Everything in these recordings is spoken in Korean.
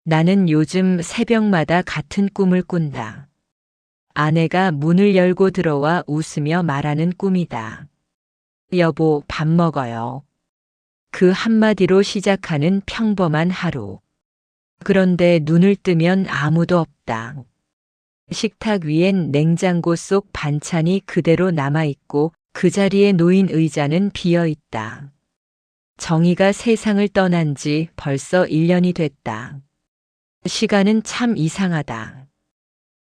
나는 요즘 새벽마다 같은 꿈을 꾼다. 아내가 문을 열고 들어와 웃으며 말하는 꿈이다. 여보, 밥 먹어요. 그 한마디로 시작하는 평범한 하루. 그런데 눈을 뜨면 아무도 없다. 식탁 위엔 냉장고 속 반찬이 그대로 남아있고 그 자리에 놓인 의자는 비어있다. 정희가 세상을 떠난 지 벌써 1년이 됐다. 시간은 참 이상하다.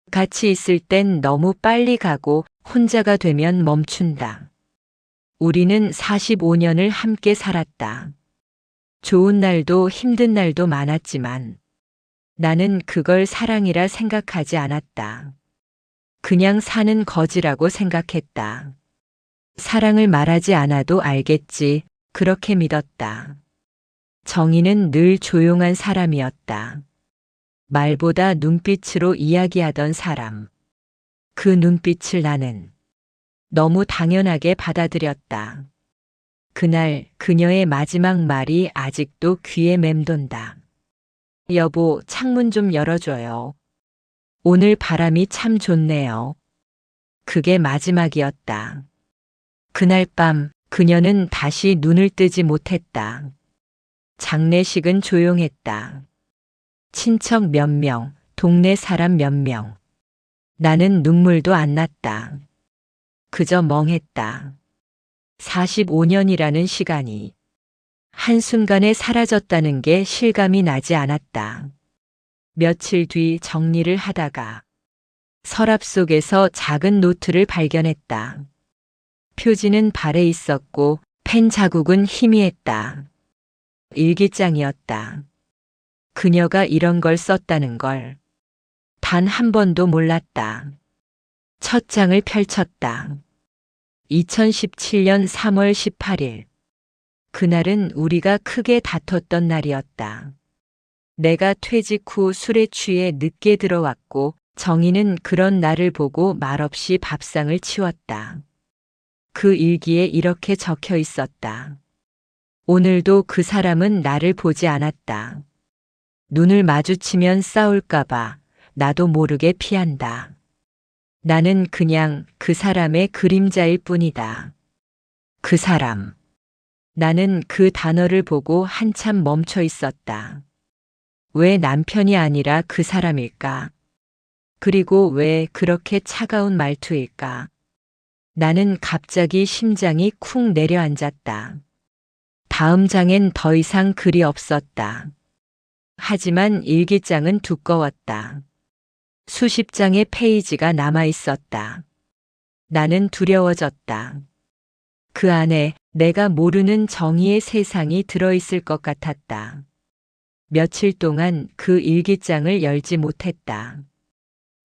같이 있을 땐 너무 빨리 가고 혼자가 되면 멈춘다. 우리는 45년을 함께 살았다. 좋은 날도 힘든 날도 많았지만 나는 그걸 사랑이라 생각하지 않았다. 그냥 사는 거지라고 생각했다. 사랑을 말하지 않아도 알겠지, 그렇게 믿었다. 정희는 늘 조용한 사람이었다. 말보다 눈빛으로 이야기하던 사람. 그 눈빛을 나는 너무 당연하게 받아들였다. 그날 그녀의 마지막 말이 아직도 귀에 맴돈다. 여보, 창문 좀 열어줘요. 오늘 바람이 참 좋네요. 그게 마지막이었다. 그날 밤 그녀는 다시 눈을 뜨지 못했다. 장례식은 조용했다. 친척 몇 명, 동네 사람 몇 명. 나는 눈물도 안 났다. 그저 멍했다. 45년이라는 시간이 한순간에 사라졌다는 게 실감이 나지 않았다. 며칠 뒤 정리를 하다가 서랍 속에서 작은 노트를 발견했다. 표지는 발에 있었고 펜 자국은 희미했다. 일기장이었다. 그녀가 이런 걸 썼다는 걸 단 한 번도 몰랐다. 첫 장을 펼쳤다. 2017년 3월 18일. 그날은 우리가 크게 다퉜던 날이었다. 내가 퇴직 후 술에 취해 늦게 들어왔고 정희는 그런 나를 보고 말없이 밥상을 치웠다. 그 일기에 이렇게 적혀 있었다. 오늘도 그 사람은 나를 보지 않았다. 눈을 마주치면 싸울까봐 나도 모르게 피한다. 나는 그냥 그 사람의 그림자일 뿐이다. 그 사람. 나는 그 단어를 보고 한참 멈춰 있었다. 왜 남편이 아니라 그 사람일까? 그리고 왜 그렇게 차가운 말투일까? 나는 갑자기 심장이 쿵 내려앉았다. 다음 장엔 더 이상 글이 없었다. 하지만 일기장은 두꺼웠다. 수십 장의 페이지가 남아 있었다. 나는 두려워졌다. 그 안에 내가 모르는 정의의 세상이 들어있을 것 같았다. 며칠 동안 그 일기장을 열지 못했다.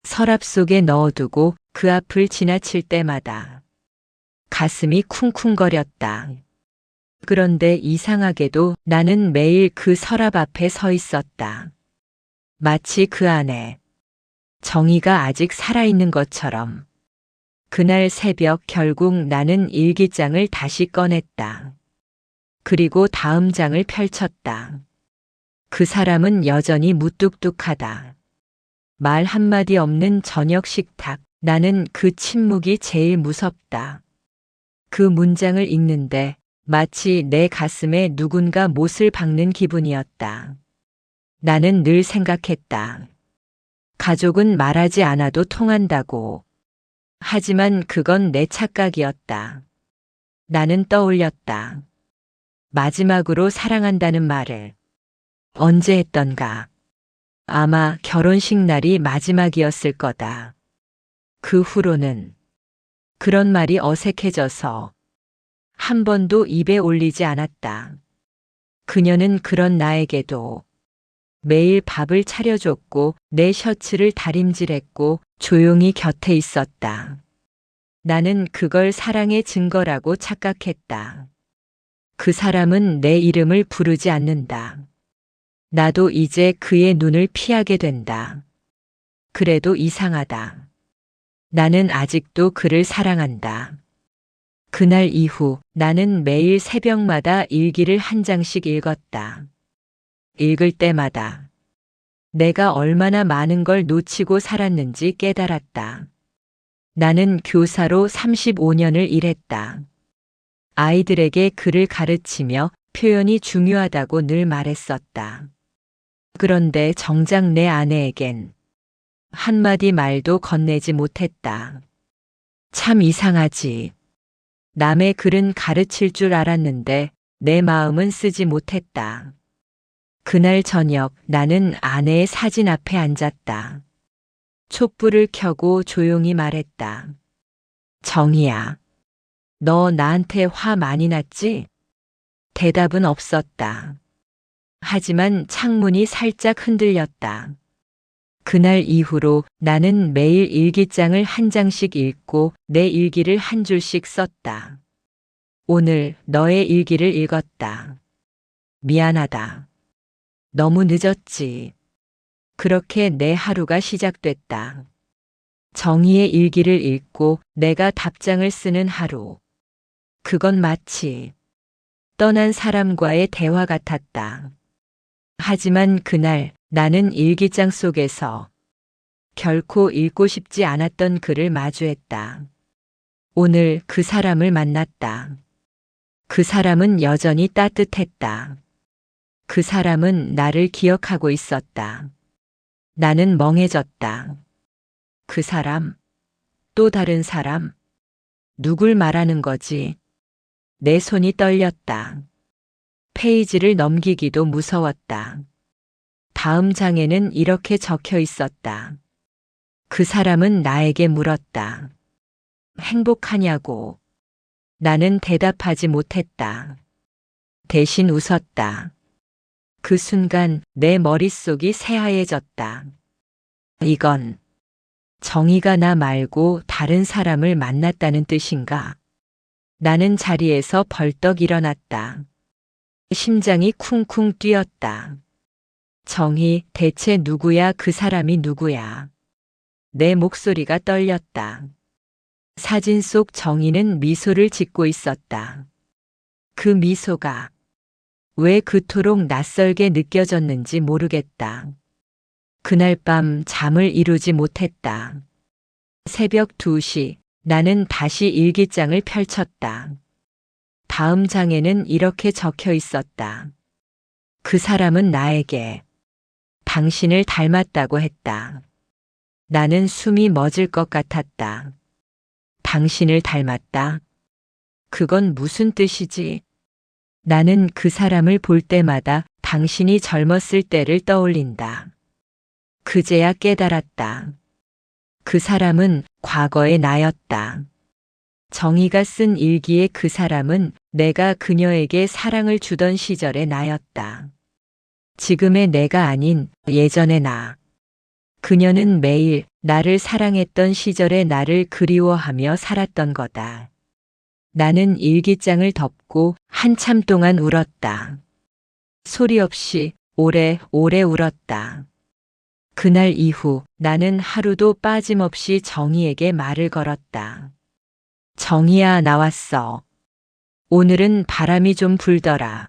서랍 속에 넣어두고 그 앞을 지나칠 때마다 가슴이 쿵쿵거렸다. 그런데 이상하게도 나는 매일 그 서랍 앞에 서 있었다. 마치 그 안에 정의가 아직 살아있는 것처럼. 그날 새벽 결국 나는 일기장을 다시 꺼냈다. 그리고 다음 장을 펼쳤다. 그 사람은 여전히 무뚝뚝하다. 말 한마디 없는 저녁 식탁. 나는 그 침묵이 제일 무섭다. 그 문장을 읽는데 마치 내 가슴에 누군가 못을 박는 기분이었다. 나는 늘 생각했다. 가족은 말하지 않아도 통한다고. 하지만 그건 내 착각이었다. 나는 떠올렸다. 마지막으로 사랑한다는 말을 언제 했던가. 아마 결혼식 날이 마지막이었을 거다. 그 후로는 그런 말이 어색해져서 한 번도 입에 올리지 않았다. 그녀는 그런 나에게도 매일 밥을 차려줬고 내 셔츠를 다림질했고 조용히 곁에 있었다. 나는 그걸 사랑의 증거라고 착각했다. 그 사람은 내 이름을 부르지 않는다. 나도 이제 그의 눈을 피하게 된다. 그래도 이상하다. 나는 아직도 그를 사랑한다. 그날 이후 나는 매일 새벽마다 일기를 한 장씩 읽었다. 읽을 때마다 내가 얼마나 많은 걸 놓치고 살았는지 깨달았다. 나는 교사로 35년을 일했다. 아이들에게 글을 가르치며 표현이 중요하다고 늘 말했었다. 그런데 정작 내 아내에겐 한마디 말도 건네지 못했다. 참 이상하지. 남의 글은 가르칠 줄 알았는데 내 마음은 쓰지 못했다. 그날 저녁 나는 아내의 사진 앞에 앉았다. 촛불을 켜고 조용히 말했다. 정희야, 너 나한테 화 많이 났지? 대답은 없었다. 하지만 창문이 살짝 흔들렸다. 그날 이후로 나는 매일 일기장을 한 장씩 읽고 내 일기를 한 줄씩 썼다. 오늘 너의 일기를 읽었다. 미안하다. 너무 늦었지. 그렇게 내 하루가 시작됐다. 정희의 일기를 읽고 내가 답장을 쓰는 하루. 그건 마치 떠난 사람과의 대화 같았다. 하지만 그날 나는 일기장 속에서 결코 읽고 싶지 않았던 글을 마주했다. 오늘 그 사람을 만났다. 그 사람은 여전히 따뜻했다. 그 사람은 나를 기억하고 있었다. 나는 멍해졌다. 그 사람, 또 다른 사람, 누굴 말하는 거지? 내 손이 떨렸다. 페이지를 넘기기도 무서웠다. 다음 장에는 이렇게 적혀 있었다. 그 사람은 나에게 물었다. 행복하냐고. 나는 대답하지 못했다. 대신 웃었다. 그 순간 내 머릿속이 새하얘졌다. 이건 정의가 나 말고 다른 사람을 만났다는 뜻인가? 나는 자리에서 벌떡 일어났다. 심장이 쿵쿵 뛰었다. 정희, 대체 누구야? 그 사람이 누구야? 내 목소리가 떨렸다. 사진 속 정희는 미소를 짓고 있었다. 그 미소가 왜 그토록 낯설게 느껴졌는지 모르겠다. 그날 밤 잠을 이루지 못했다. 새벽 2시 나는 다시 일기장을 펼쳤다. 다음 장에는 이렇게 적혀 있었다. 그 사람은 나에게 당신을 닮았다고 했다. 나는 숨이 멎을 것 같았다. 당신을 닮았다? 그건 무슨 뜻이지? 나는 그 사람을 볼 때마다 당신이 젊었을 때를 떠올린다. 그제야 깨달았다. 그 사람은 과거의 나였다. 정희가 쓴 일기의 그 사람은 내가 그녀에게 사랑을 주던 시절의 나였다. 지금의 내가 아닌 예전의 나. 그녀는 매일 나를 사랑했던 시절의 나를 그리워하며 살았던 거다. 나는 일기장을 덮고 한참 동안 울었다. 소리 없이 오래 울었다. 그날 이후 나는 하루도 빠짐없이 정희에게 말을 걸었다. 정희야, 나왔어. 오늘은 바람이 좀 불더라.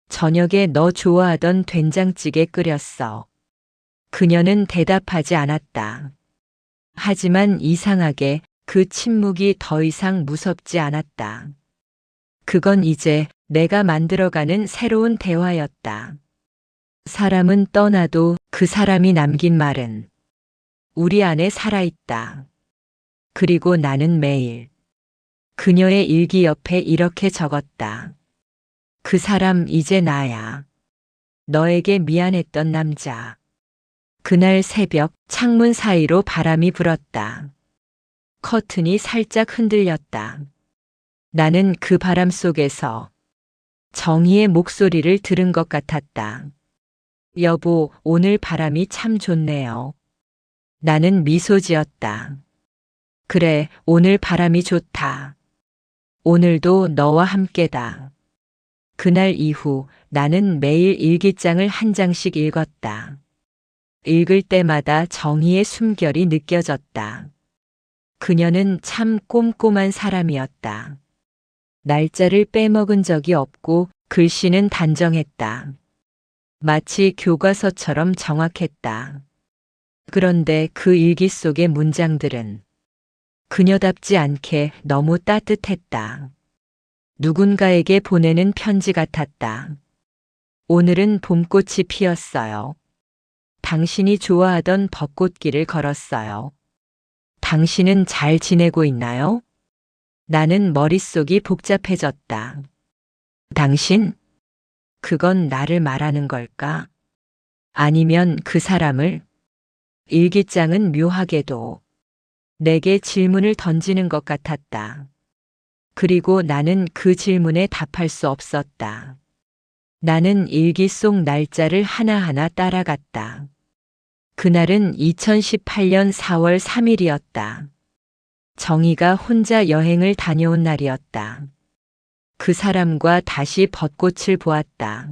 저녁에 너 좋아하던 된장찌개 끓였어. 그녀는 대답하지 않았다. 하지만 이상하게 그 침묵이 더 이상 무섭지 않았다. 그건 이제 내가 만들어가는 새로운 대화였다. 사람은 떠나도 그 사람이 남긴 말은 우리 안에 살아있다. 그리고 나는 매일 그녀의 일기 옆에 이렇게 적었다. 그 사람 이제 나야. 너에게 미안했던 남자. 그날 새벽 창문 사이로 바람이 불었다. 커튼이 살짝 흔들렸다. 나는 그 바람 속에서 정희의 목소리를 들은 것 같았다. 여보, 오늘 바람이 참 좋네요. 나는 미소 지었다. 그래, 오늘 바람이 좋다. 오늘도 너와 함께다. 그날 이후 나는 매일 일기장을 한 장씩 읽었다. 읽을 때마다 정희의 숨결이 느껴졌다. 그녀는 참 꼼꼼한 사람이었다. 날짜를 빼먹은 적이 없고 글씨는 단정했다. 마치 교과서처럼 정확했다. 그런데 그 일기 속의 문장들은 그녀답지 않게 너무 따뜻했다. 누군가에게 보내는 편지 같았다. 오늘은 봄꽃이 피었어요. 당신이 좋아하던 벚꽃길을 걸었어요. 당신은 잘 지내고 있나요? 나는 머릿속이 복잡해졌다. 당신? 그건 나를 말하는 걸까? 아니면 그 사람을? 일기장은 묘하게도 내게 질문을 던지는 것 같았다. 그리고 나는 그 질문에 답할 수 없었다. 나는 일기 속 날짜를 하나하나 따라갔다. 그날은 2018년 4월 3일이었다. 정희가 혼자 여행을 다녀온 날이었다. 그 사람과 다시 벚꽃을 보았다.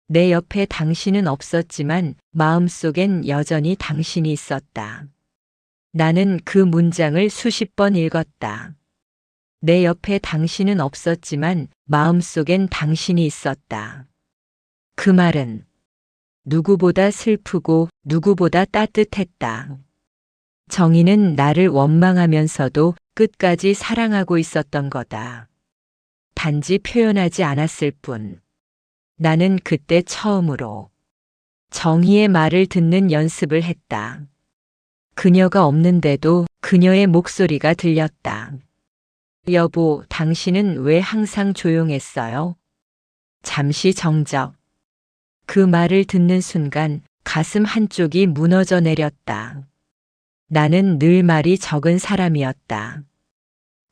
내 옆에 당신은 없었지만 마음속엔 여전히 당신이 있었다. 나는 그 문장을 수십 번 읽었다. 내 옆에 당신은 없었지만 마음속엔 당신이 있었다. 그 말은 누구보다 슬프고 누구보다 따뜻했다. 정희는 나를 원망하면서도 끝까지 사랑하고 있었던 거다. 단지 표현하지 않았을 뿐. 나는 그때 처음으로 정희의 말을 듣는 연습을 했다. 그녀가 없는데도 그녀의 목소리가 들렸다. 여보, 당신은 왜 항상 조용했어요? 잠시 정적. 그 말을 듣는 순간 가슴 한쪽이 무너져 내렸다. 나는 늘 말이 적은 사람이었다.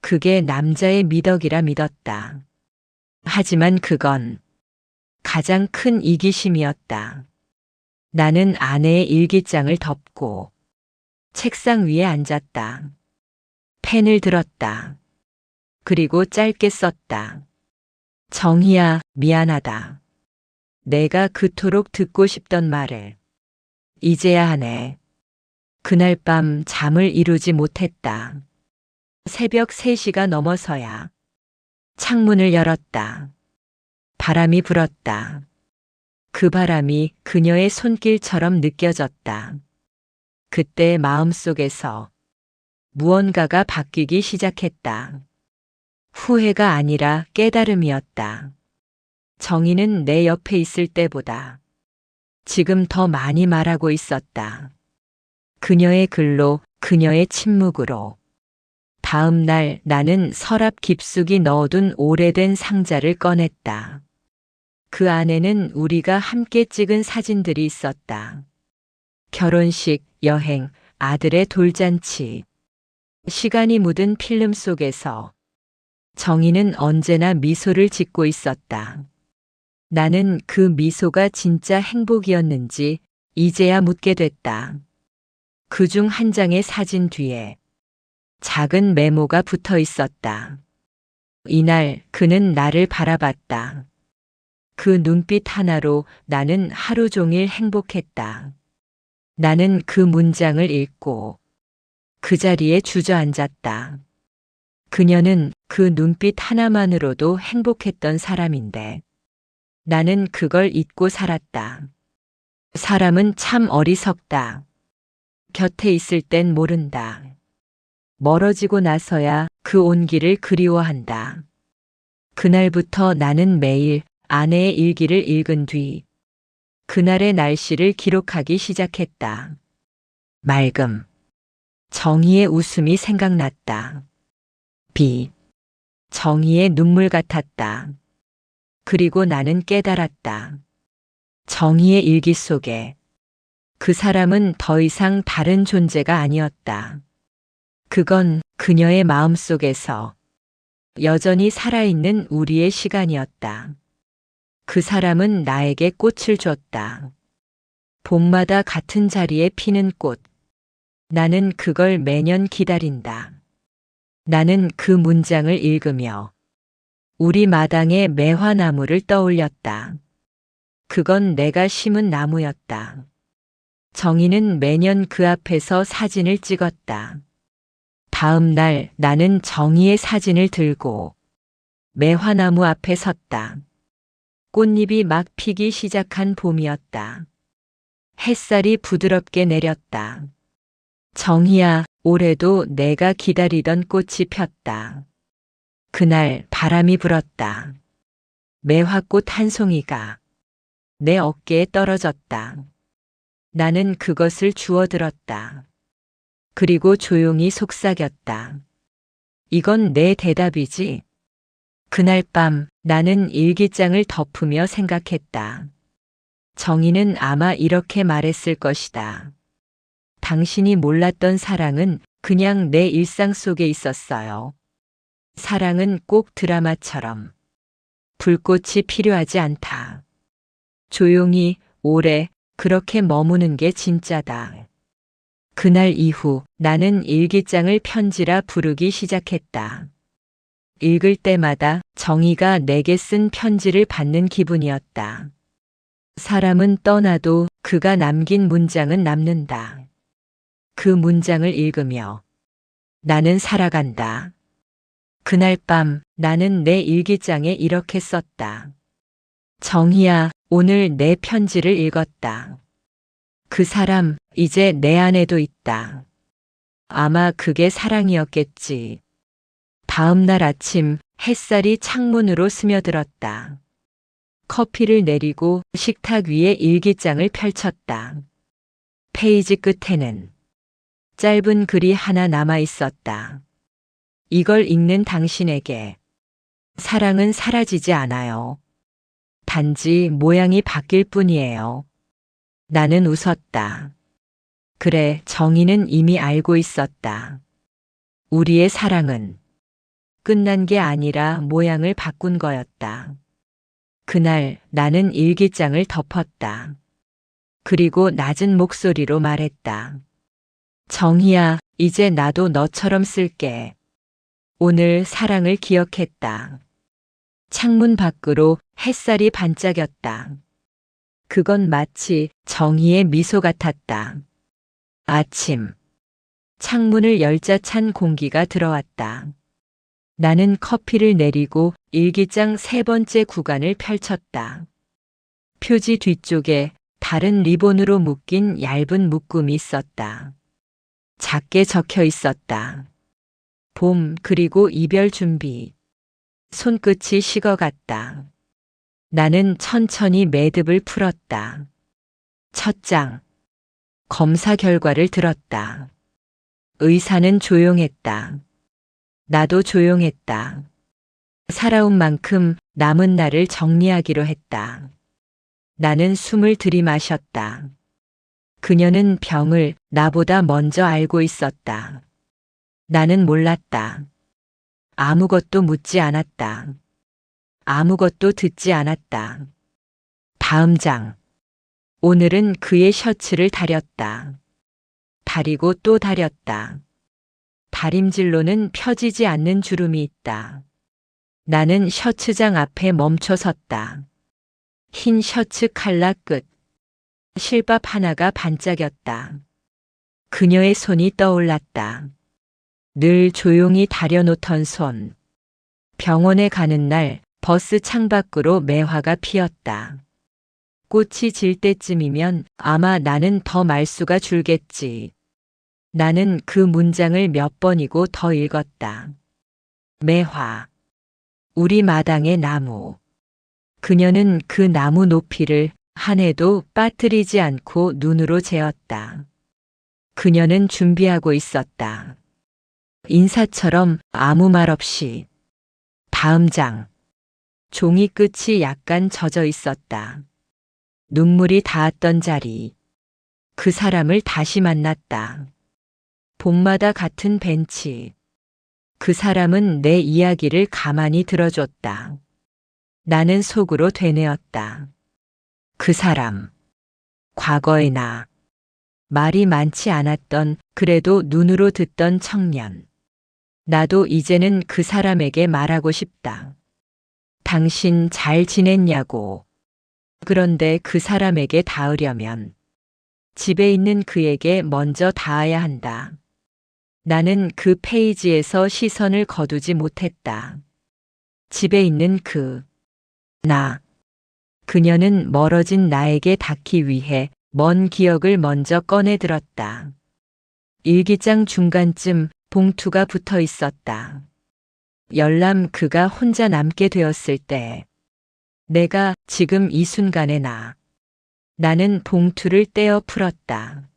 그게 남자의 미덕이라 믿었다. 하지만 그건 가장 큰 이기심이었다. 나는 아내의 일기장을 덮고 책상 위에 앉았다. 펜을 들었다. 그리고 짧게 썼다. 정희야, 미안하다. 내가 그토록 듣고 싶던 말을 이제야 하네. 그날 밤 잠을 이루지 못했다. 새벽 3시가 넘어서야 창문을 열었다. 바람이 불었다. 그 바람이 그녀의 손길처럼 느껴졌다. 그때 마음속에서 무언가가 바뀌기 시작했다. 후회가 아니라 깨달음이었다. 정희는 내 옆에 있을 때보다 지금 더 많이 말하고 있었다. 그녀의 글로, 그녀의 침묵으로. 다음 날 나는 서랍 깊숙이 넣어둔 오래된 상자를 꺼냈다. 그 안에는 우리가 함께 찍은 사진들이 있었다. 결혼식, 여행, 아들의 돌잔치. 시간이 묻은 필름 속에서 정희는 언제나 미소를 짓고 있었다. 나는 그 미소가 진짜 행복이었는지 이제야 묻게 됐다. 그중 한 장의 사진 뒤에 작은 메모가 붙어 있었다. 이날 그는 나를 바라봤다. 그 눈빛 하나로 나는 하루 종일 행복했다. 나는 그 문장을 읽고 그 자리에 주저앉았다. 그녀는 그 눈빛 하나만으로도 행복했던 사람인데 나는 그걸 잊고 살았다. 사람은 참 어리석다. 곁에 있을 땐 모른다. 멀어지고 나서야 그 온기를 그리워한다. 그날부터 나는 매일 아내의 일기를 읽은 뒤 그날의 날씨를 기록하기 시작했다. 맑음. 정희의 웃음이 생각났다. 비. 정희의 눈물 같았다. 그리고 나는 깨달았다. 정희의 일기 속에 그 사람은 더 이상 다른 존재가 아니었다. 그건 그녀의 마음 속에서 여전히 살아있는 우리의 시간이었다. 그 사람은 나에게 꽃을 줬다. 봄마다 같은 자리에 피는 꽃. 나는 그걸 매년 기다린다. 나는 그 문장을 읽으며 우리 마당의 매화나무를 떠올렸다. 그건 내가 심은 나무였다. 정희는 매년 그 앞에서 사진을 찍었다. 다음 날 나는 정희의 사진을 들고 매화나무 앞에 섰다. 꽃잎이 막 피기 시작한 봄이었다. 햇살이 부드럽게 내렸다. 정희야, 올해도 내가 기다리던 꽃이 폈다. 그날 바람이 불었다. 매화꽃 한 송이가 내 어깨에 떨어졌다. 나는 그것을 주워들었다. 그리고 조용히 속삭였다. 이건 내 대답이지. 그날 밤 나는 일기장을 덮으며 생각했다. 정희는 아마 이렇게 말했을 것이다. 당신이 몰랐던 사랑은 그냥 내 일상 속에 있었어요. 사랑은 꼭 드라마처럼 불꽃이 필요하지 않다. 조용히, 오래, 그렇게 머무는 게 진짜다. 그날 이후 나는 일기장을 편지라 부르기 시작했다. 읽을 때마다 정희가 내게 쓴 편지를 받는 기분이었다. 사람은 떠나도 그가 남긴 문장은 남는다. 그 문장을 읽으며 나는 살아간다. 그날 밤 나는 내 일기장에 이렇게 썼다. 정희야, 오늘 내 편지를 읽었다. 그 사람 이제 내 안에도 있다. 아마 그게 사랑이었겠지. 다음 날 아침 햇살이 창문으로 스며들었다. 커피를 내리고 식탁 위에 일기장을 펼쳤다. 페이지 끝에는 짧은 글이 하나 남아 있었다. 이걸 읽는 당신에게 사랑은 사라지지 않아요. 단지 모양이 바뀔 뿐이에요. 나는 웃었다. 그래, 정희는 이미 알고 있었다. 우리의 사랑은 끝난 게 아니라 모양을 바꾼 거였다. 그날 나는 일기장을 덮었다. 그리고 낮은 목소리로 말했다. 정희야, 이제 나도 너처럼 쓸게. 오늘 사랑을 기억했다. 창문 밖으로 햇살이 반짝였다. 그건 마치 정희의 미소 같았다. 아침. 창문을 열자 찬 공기가 들어왔다. 나는 커피를 내리고 일기장 3번째 구간을 펼쳤다. 표지 뒤쪽에 다른 리본으로 묶인 얇은 묶음이 있었다. 작게 적혀 있었다. 봄 그리고 이별 준비. 손끝이 식어갔다. 나는 천천히 매듭을 풀었다. 첫 장. 검사 결과를 들었다. 의사는 조용했다. 나도 조용했다. 살아온 만큼 남은 날을 정리하기로 했다. 나는 숨을 들이마셨다. 그녀는 병을 나보다 먼저 알고 있었다. 나는 몰랐다. 아무것도 묻지 않았다. 아무것도 듣지 않았다. 다음 장. 오늘은 그의 셔츠를 다렸다. 다리고 또 다렸다. 다림질로는 펴지지 않는 주름이 있다. 나는 셔츠장 앞에 멈춰 섰다. 흰 셔츠 칼라 끝. 실밥 하나가 반짝였다. 그녀의 손이 떠올랐다. 늘 조용히 다려놓던 손. 병원에 가는 날 버스 창밖으로 매화가 피었다. 꽃이 질 때쯤이면 아마 나는 더 말수가 줄겠지. 나는 그 문장을 몇 번이고 더 읽었다. 매화. 우리 마당의 나무. 그녀는 그 나무 높이를 한 해도 빠뜨리지 않고 눈으로 재었다. 그녀는 준비하고 있었다. 인사처럼 아무 말 없이. 다음 장. 종이 끝이 약간 젖어 있었다. 눈물이 닿았던 자리. 그 사람을 다시 만났다. 봄마다 같은 벤치. 그 사람은 내 이야기를 가만히 들어줬다. 나는 속으로 되뇌었다. 그 사람. 과거의 나. 말이 많지 않았던 그래도 눈으로 듣던 청년. 나도 이제는 그 사람에게 말하고 싶다. 당신 잘 지냈냐고. 그런데 그 사람에게 닿으려면 집에 있는 그에게 먼저 닿아야 한다. 나는 그 페이지에서 시선을 거두지 못했다. 집에 있는 그, 나. 그녀는 멀어진 나에게 닿기 위해 먼 기억을 먼저 꺼내 들었다. 일기장 중간쯤 봉투가 붙어 있었다. 열람 그가 혼자 남게 되었을 때, 내가 지금 이 순간에 나는 봉투를 떼어 풀었다.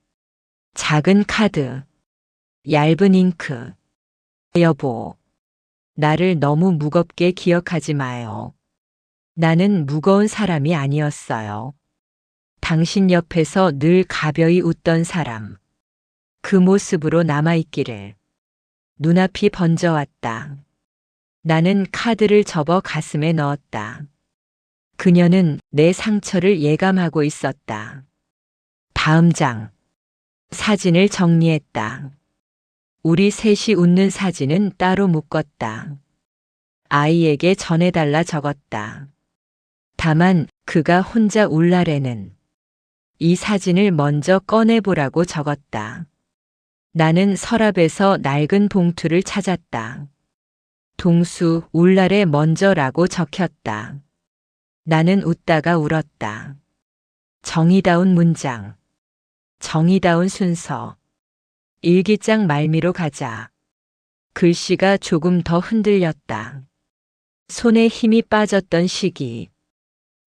작은 카드, 얇은 잉크. 여보, 나를 너무 무겁게 기억하지 마요. 나는 무거운 사람이 아니었어요. 당신 옆에서 늘 가벼이 웃던 사람. 그 모습으로 남아있기를. 눈앞이 번져왔다. 나는 카드를 접어 가슴에 넣었다. 그녀는 내 상처를 예감하고 있었다. 다음 장. 사진을 정리했다. 우리 셋이 웃는 사진은 따로 묶었다. 아이에게 전해달라 적었다. 다만 그가 혼자 울 날에는 이 사진을 먼저 꺼내보라고 적었다. 나는 서랍에서 낡은 봉투를 찾았다. 동수 울 날에 먼저라고 적혔다. 나는 웃다가 울었다. 정의다운 문장. 정의다운 순서. 일기장 말미로 가자. 글씨가 조금 더 흔들렸다. 손에 힘이 빠졌던 시기.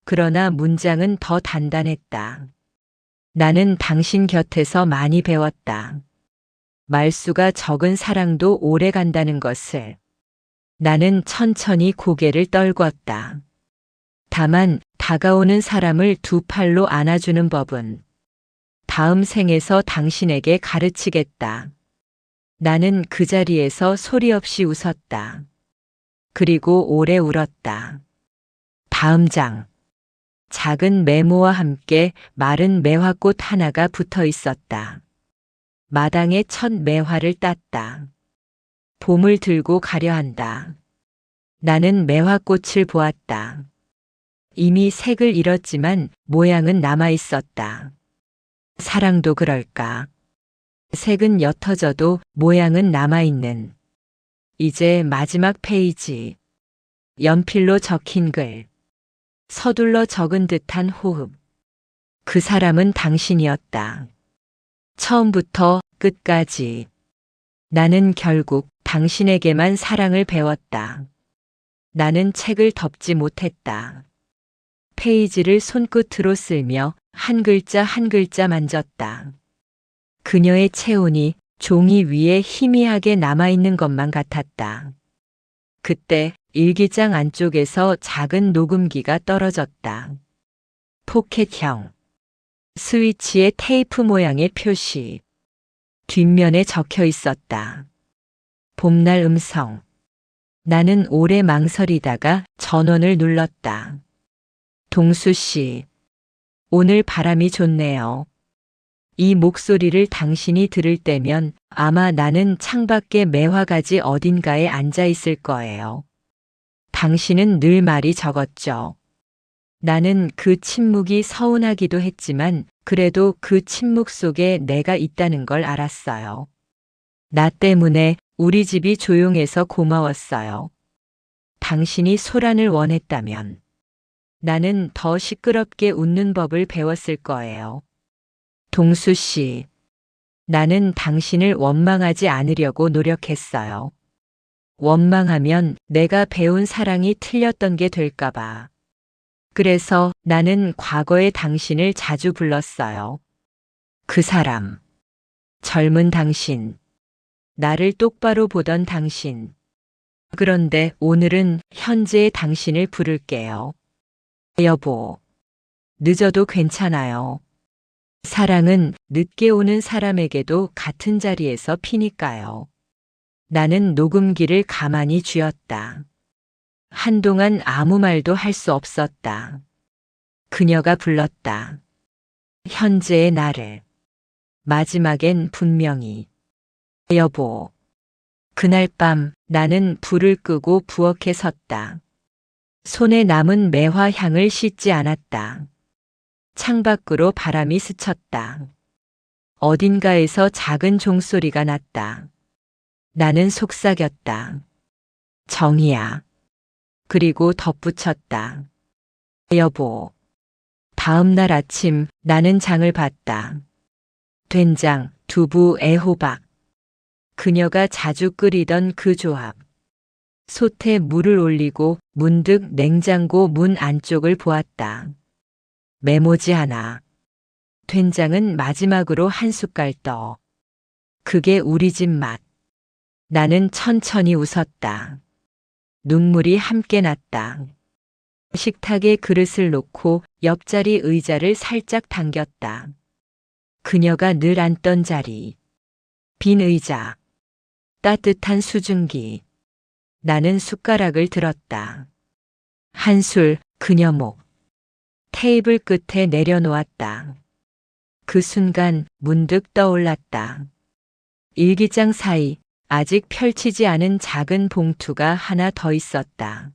그러나 문장은 더 단단했다. 나는 당신 곁에서 많이 배웠다. 말수가 적은 사랑도 오래 간다는 것을. 나는 천천히 고개를 떨궜다. 다만 다가오는 사람을 두 팔로 안아주는 법은 다음 생에서 당신에게 가르치겠다. 나는 그 자리에서 소리 없이 웃었다. 그리고 오래 울었다. 다음 장. 작은 메모와 함께 마른 매화꽃 하나가 붙어 있었다. 마당에 첫 매화를 땄다. 봄을 들고 가려 한다. 나는 매화꽃을 보았다. 이미 색을 잃었지만 모양은 남아 있었다. 사랑도 그럴까. 색은 옅어져도 모양은 남아있는. 이제 마지막 페이지. 연필로 적힌 글. 서둘러 적은 듯한 호흡. 그 사람은 당신이었다. 처음부터 끝까지. 나는 결국 당신에게만 사랑을 배웠다. 나는 책을 덮지 못했다. 페이지를 손끝으로 쓸며 한 글자 한 글자 만졌다. 그녀의 체온이 종이 위에 희미하게 남아있는 것만 같았다. 그때 일기장 안쪽에서 작은 녹음기가 떨어졌다. 포켓형. 스위치에 테이프 모양의 표시. 뒷면에 적혀 있었다. 봄날 음성. 나는 오래 망설이다가 전원을 눌렀다. 동수 씨, 오늘 바람이 좋네요. 이 목소리를 당신이 들을 때면 아마 나는 창밖에 매화가지 어딘가에 앉아 있을 거예요. 당신은 늘 말이 적었죠. 나는 그 침묵이 서운하기도 했지만 그래도 그 침묵 속에 내가 있다는 걸 알았어요. 나 때문에 우리 집이 조용해서 고마웠어요. 당신이 소란을 원했다면 나는 더 시끄럽게 웃는 법을 배웠을 거예요. 동수 씨, 나는 당신을 원망하지 않으려고 노력했어요. 원망하면 내가 배운 사랑이 틀렸던 게 될까봐. 그래서 나는 과거의 당신을 자주 불렀어요. 그 사람, 젊은 당신, 나를 똑바로 보던 당신. 그런데 오늘은 현재의 당신을 부를게요. 여보, 늦어도 괜찮아요. 사랑은 늦게 오는 사람에게도 같은 자리에서 피니까요. 나는 녹음기를 가만히 쥐었다. 한동안 아무 말도 할 수 없었다. 그녀가 불렀다. 현재의 나를. 마지막엔 분명히. 여보. 그날 밤 나는 불을 끄고 부엌에 섰다. 손에 남은 매화 향을 씻지 않았다. 창밖으로 바람이 스쳤다. 어딘가에서 작은 종소리가 났다. 나는 속삭였다. 정이야. 그리고 덧붙였다. 여보, 다음 날 아침 나는 장을 봤다. 된장, 두부, 애호박. 그녀가 자주 끓이던 그 조합. 솥에 물을 올리고 문득 냉장고 문 안쪽을 보았다. 메모지 하나. 된장은 마지막으로 한 숟갈 떠. 그게 우리 집 맛. 나는 천천히 웃었다. 눈물이 함께 났다. 식탁에 그릇을 놓고 옆자리 의자를 살짝 당겼다. 그녀가 늘 앉던 자리. 빈 의자. 따뜻한 수증기. 나는 숟가락을 들었다. 한술 그녀 목. 테이블 끝에 내려놓았다. 그 순간 문득 떠올랐다. 일기장 사이 아직 펼치지 않은 작은 봉투가 하나 더 있었다.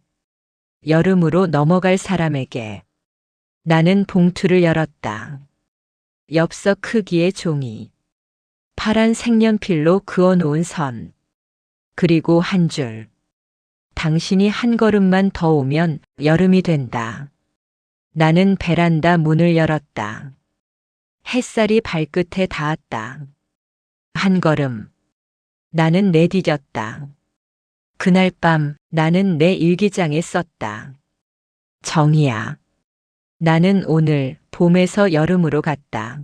여름으로 넘어갈 사람에게. 나는 봉투를 열었다. 엽서 크기의 종이. 파란 색연필로 그어놓은 선. 그리고 한 줄. 당신이 한 걸음만 더 오면 여름이 된다. 나는 베란다 문을 열었다. 햇살이 발끝에 닿았다. 한 걸음. 나는 내디뎠다. 그날 밤 나는 내 일기장에 썼다. 정희야. 나는 오늘 봄에서 여름으로 갔다.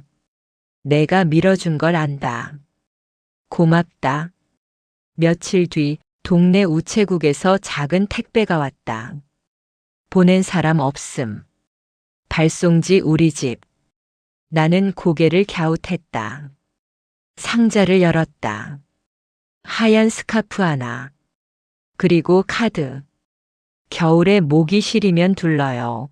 내가 밀어준 걸 안다. 고맙다. 며칠 뒤 동네 우체국에서 작은 택배가 왔다. 보낸 사람 없음. 발송지 우리 집. 나는 고개를 갸웃했다. 상자를 열었다. 하얀 스카프 하나. 그리고 카드. 겨울에 모기 시리면 둘러요.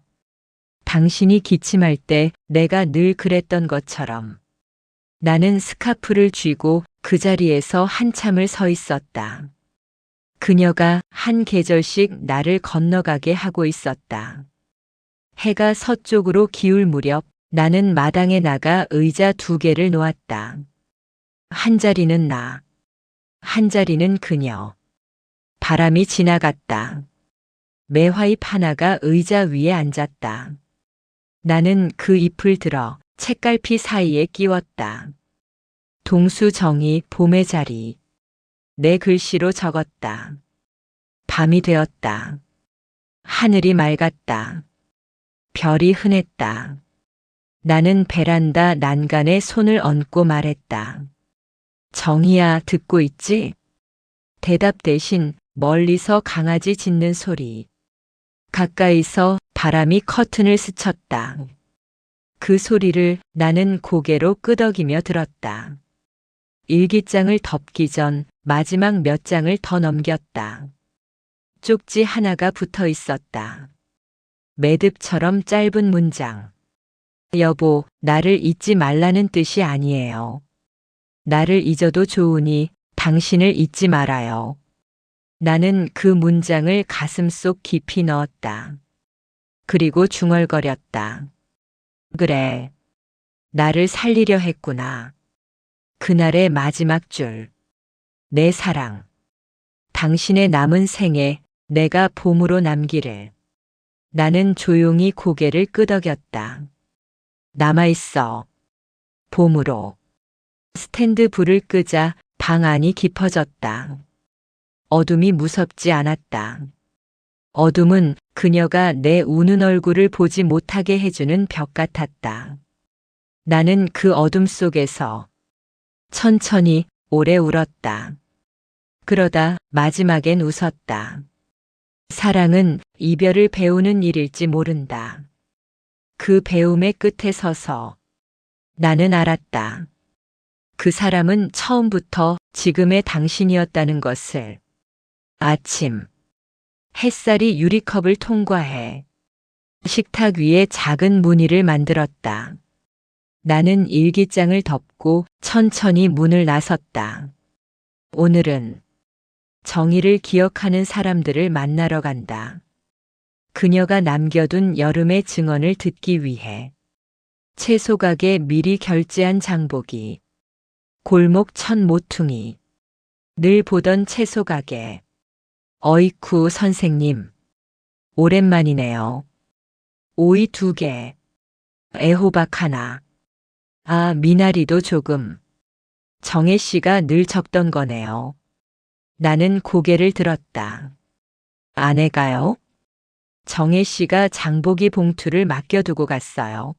당신이 기침할 때 내가 늘 그랬던 것처럼. 나는 스카프를 쥐고 그 자리에서 한참을 서 있었다. 그녀가 한 계절씩 나를 건너가게 하고 있었다. 해가 서쪽으로 기울 무렵 나는 마당에 나가 의자 2개를 놓았다. 한 자리는 나, 한 자리는 그녀. 바람이 지나갔다. 매화잎 하나가 의자 위에 앉았다. 나는 그 잎을 들어 책갈피 사이에 끼웠다. 동수정이 봄의 자리. 내 글씨로 적었다. 밤이 되었다. 하늘이 맑았다. 별이 흔했다. 나는 베란다 난간에 손을 얹고 말했다. 정희야, 듣고 있지? 대답 대신 멀리서 강아지 짖는 소리. 가까이서 바람이 커튼을 스쳤다. 그 소리를 나는 고개로 끄덕이며 들었다. 일기장을 덮기 전 마지막 몇 장을 더 넘겼다. 쪽지 하나가 붙어 있었다. 매듭처럼 짧은 문장. 여보, 나를 잊지 말라는 뜻이 아니에요. 나를 잊어도 좋으니 당신을 잊지 말아요. 나는 그 문장을 가슴속 깊이 넣었다. 그리고 중얼거렸다. 그래. 나를 살리려 했구나. 그날의 마지막 줄. 내 사랑. 당신의 남은 생에 내가 봄으로 남기를. 나는 조용히 고개를 끄덕였다. 남아있어. 봄으로. 스탠드 불을 끄자 방 안이 깊어졌다. 어둠이 무섭지 않았다. 어둠은 그녀가 내 우는 얼굴을 보지 못하게 해주는 벽 같았다. 나는 그 어둠 속에서 천천히 오래 울었다. 그러다 마지막엔 웃었다. 사랑은 이별을 배우는 일일지 모른다. 그 배움의 끝에 서서 나는 알았다. 그 사람은 처음부터 지금의 당신이었다는 것을. 아침. 햇살이 유리컵을 통과해 식탁 위에 작은 무늬를 만들었다. 나는 일기장을 덮고 천천히 문을 나섰다. 오늘은 정의를 기억하는 사람들을 만나러 간다. 그녀가 남겨둔 여름의 증언을 듣기 위해. 채소 가게 미리 결제한 장보기. 골목 첫 모퉁이. 늘 보던 채소 가게. 어이쿠 선생님. 오랜만이네요. 오이 2개. 애호박 하나. 아, 미나리도 조금. 정혜 씨가 늘 적던 거네요. 나는 고개를 들었다. 아내가요? 정혜 씨가 장보기 봉투를 맡겨두고 갔어요.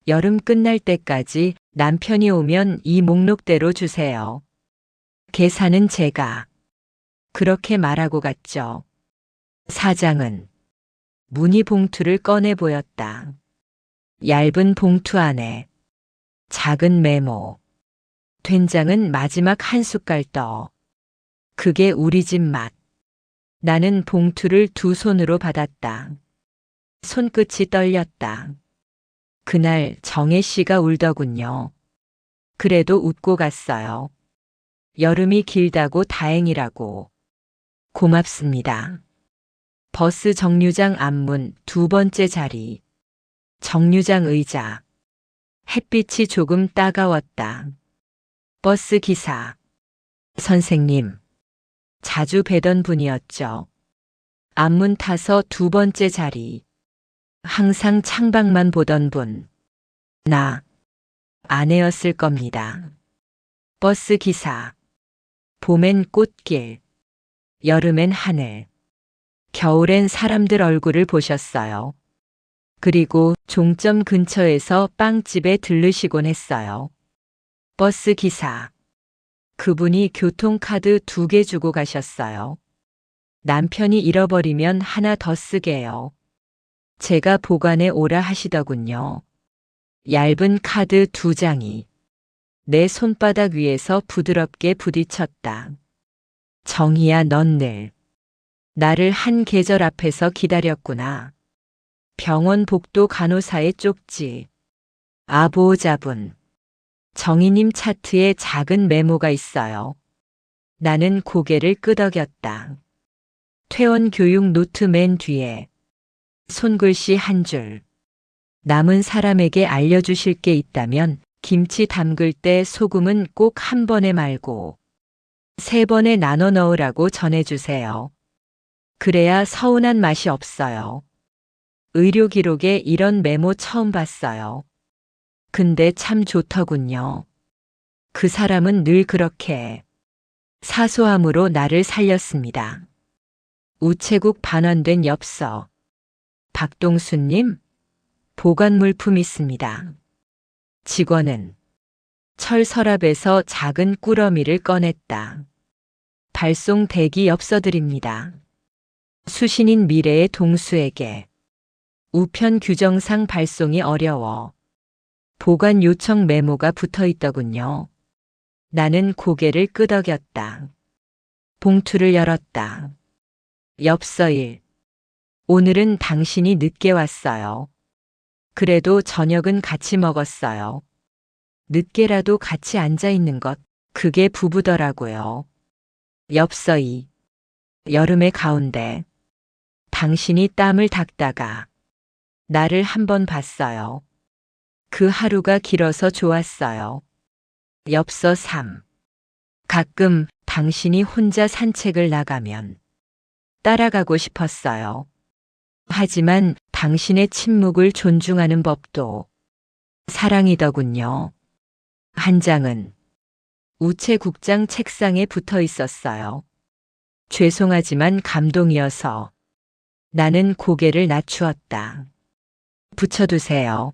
여름 끝날 때까지 남편이 오면 이 목록대로 주세요. 계산은 제가. 그렇게 말하고 갔죠. 사장은 무늬 봉투를 꺼내 보였다. 얇은 봉투 안에 작은 메모. 된장은 마지막 한 숟갈 떠. 그게 우리 집 맛. 나는 봉투를 두 손으로 받았다. 손끝이 떨렸다. 그날 정혜 씨가 울더군요. 그래도 웃고 갔어요. 여름이 길다고 다행이라고. 고맙습니다. 버스 정류장 앞문 두 번째 자리. 정류장 의자. 햇빛이 조금 따가웠다. 버스 기사. 선생님. 자주 뵈던 분이었죠. 앞문 타서 두 번째 자리. 항상 창밖만 보던 분. 나. 아내였을 겁니다. 버스 기사. 봄엔 꽃길. 여름엔 하늘. 겨울엔 사람들 얼굴을 보셨어요. 그리고 종점 근처에서 빵집에 들르시곤 했어요. 버스 기사. 그분이 교통카드 2개 주고 가셨어요. 남편이 잃어버리면 하나 더 쓰게요. 제가 보관해 오라 하시더군요. 얇은 카드 2장이 내 손바닥 위에서 부드럽게 부딪혔다. 정희야, 넌 늘 나를 한 계절 앞에서 기다렸구나. 병원 복도 간호사의 쪽지. 아보자분. 정희님 차트에 작은 메모가 있어요. 나는 고개를 끄덕였다. 퇴원 교육 노트 맨 뒤에 손글씨 한 줄. 남은 사람에게 알려주실 게 있다면 김치 담글 때 소금은 꼭 한 번에 말고 3번에 나눠 넣으라고 전해주세요. 그래야 서운한 맛이 없어요. 의료 기록에 이런 메모 처음 봤어요. 근데 참 좋더군요. 그 사람은 늘 그렇게 사소함으로 나를 살렸습니다. 우체국 반환된 엽서. 박동수님, 보관물품 있습니다. 직원은 철 서랍에서 작은 꾸러미를 꺼냈다. 발송 대기 엽서드립니다. 수신인 미래의 동수에게. 우편 규정상 발송이 어려워. 보관 요청 메모가 붙어 있더군요. 나는 고개를 끄덕였다. 봉투를 열었다. 엽서 1. 오늘은 당신이 늦게 왔어요. 그래도 저녁은 같이 먹었어요. 늦게라도 같이 앉아 있는 것, 그게 부부더라고요. 엽서 2. 여름의 가운데. 당신이 땀을 닦다가 나를 한 번 봤어요. 그 하루가 길어서 좋았어요. 엽서 3. 가끔 당신이 혼자 산책을 나가면 따라가고 싶었어요. 하지만 당신의 침묵을 존중하는 법도 사랑이더군요. 한 장은 우체국장 책상에 붙어 있었어요. 죄송하지만 감동이어서. 나는 고개를 낮추었다. 붙여두세요.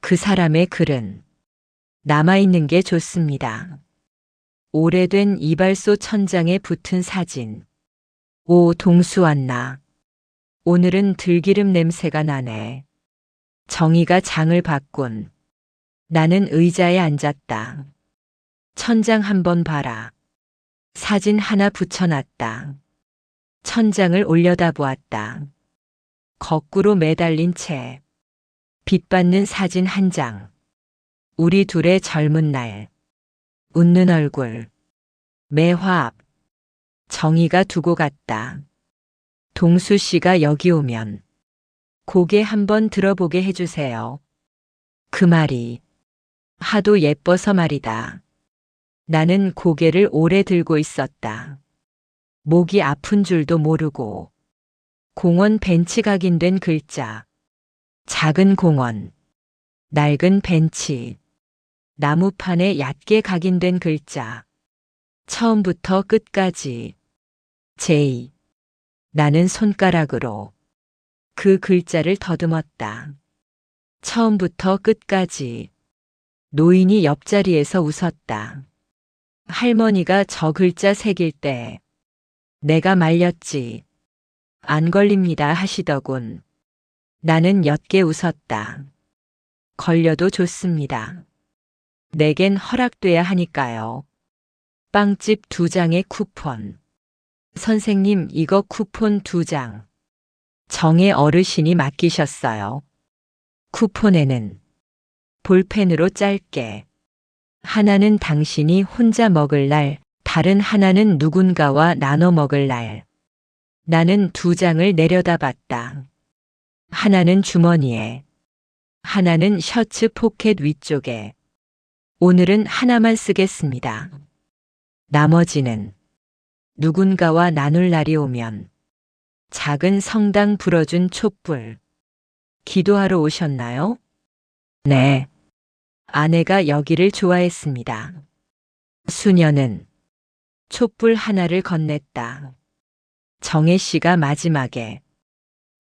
그 사람의 글은 남아있는 게 좋습니다. 오래된 이발소 천장에 붙은 사진. 오, 동수 왔나. 오늘은 들기름 냄새가 나네. 정희가 장을 봤군. 나는 의자에 앉았다. 천장 한번 봐라. 사진 하나 붙여놨다. 천장을 올려다보았다. 거꾸로 매달린 채. 빛받는 사진 한 장. 우리 둘의 젊은 날. 웃는 얼굴. 매화 앞. 정희가 두고 갔다. 동수 씨가 여기 오면 고개 한번 들어보게 해주세요. 그 말이 하도 예뻐서 말이다. 나는 고개를 오래 들고 있었다. 목이 아픈 줄도 모르고. 공원 벤치 각인된 글자. 작은 공원. 낡은 벤치, 나무판에 얕게 각인된 글자. 처음부터 끝까지 제이. 나는 손가락으로 그 글자를 더듬었다. 처음부터 끝까지. 노인이 옆자리에서 웃었다. 할머니가 저 글자 새길 때 내가 말렸지. 안 걸립니다 하시더군. 나는 옅게 웃었다. 걸려도 좋습니다. 내겐 허락돼야 하니까요. 빵집 2장의 쿠폰. 선생님, 이거 쿠폰 2장. 정의 어르신이 맡기셨어요. 쿠폰에는 볼펜으로 짧게 하나는 당신이 혼자 먹을 날, 다른 하나는 누군가와 나눠 먹을 날. 나는 2장을 내려다봤다. 하나는 주머니에, 하나는 셔츠 포켓 위쪽에. 오늘은 하나만 쓰겠습니다. 나머지는 누군가와 나눌 날이 오면. 작은 성당 불어준 촛불. 기도하러 오셨나요? 네. 아내가 여기를 좋아했습니다. 수녀는 촛불 하나를 건넸다. 정혜 씨가 마지막에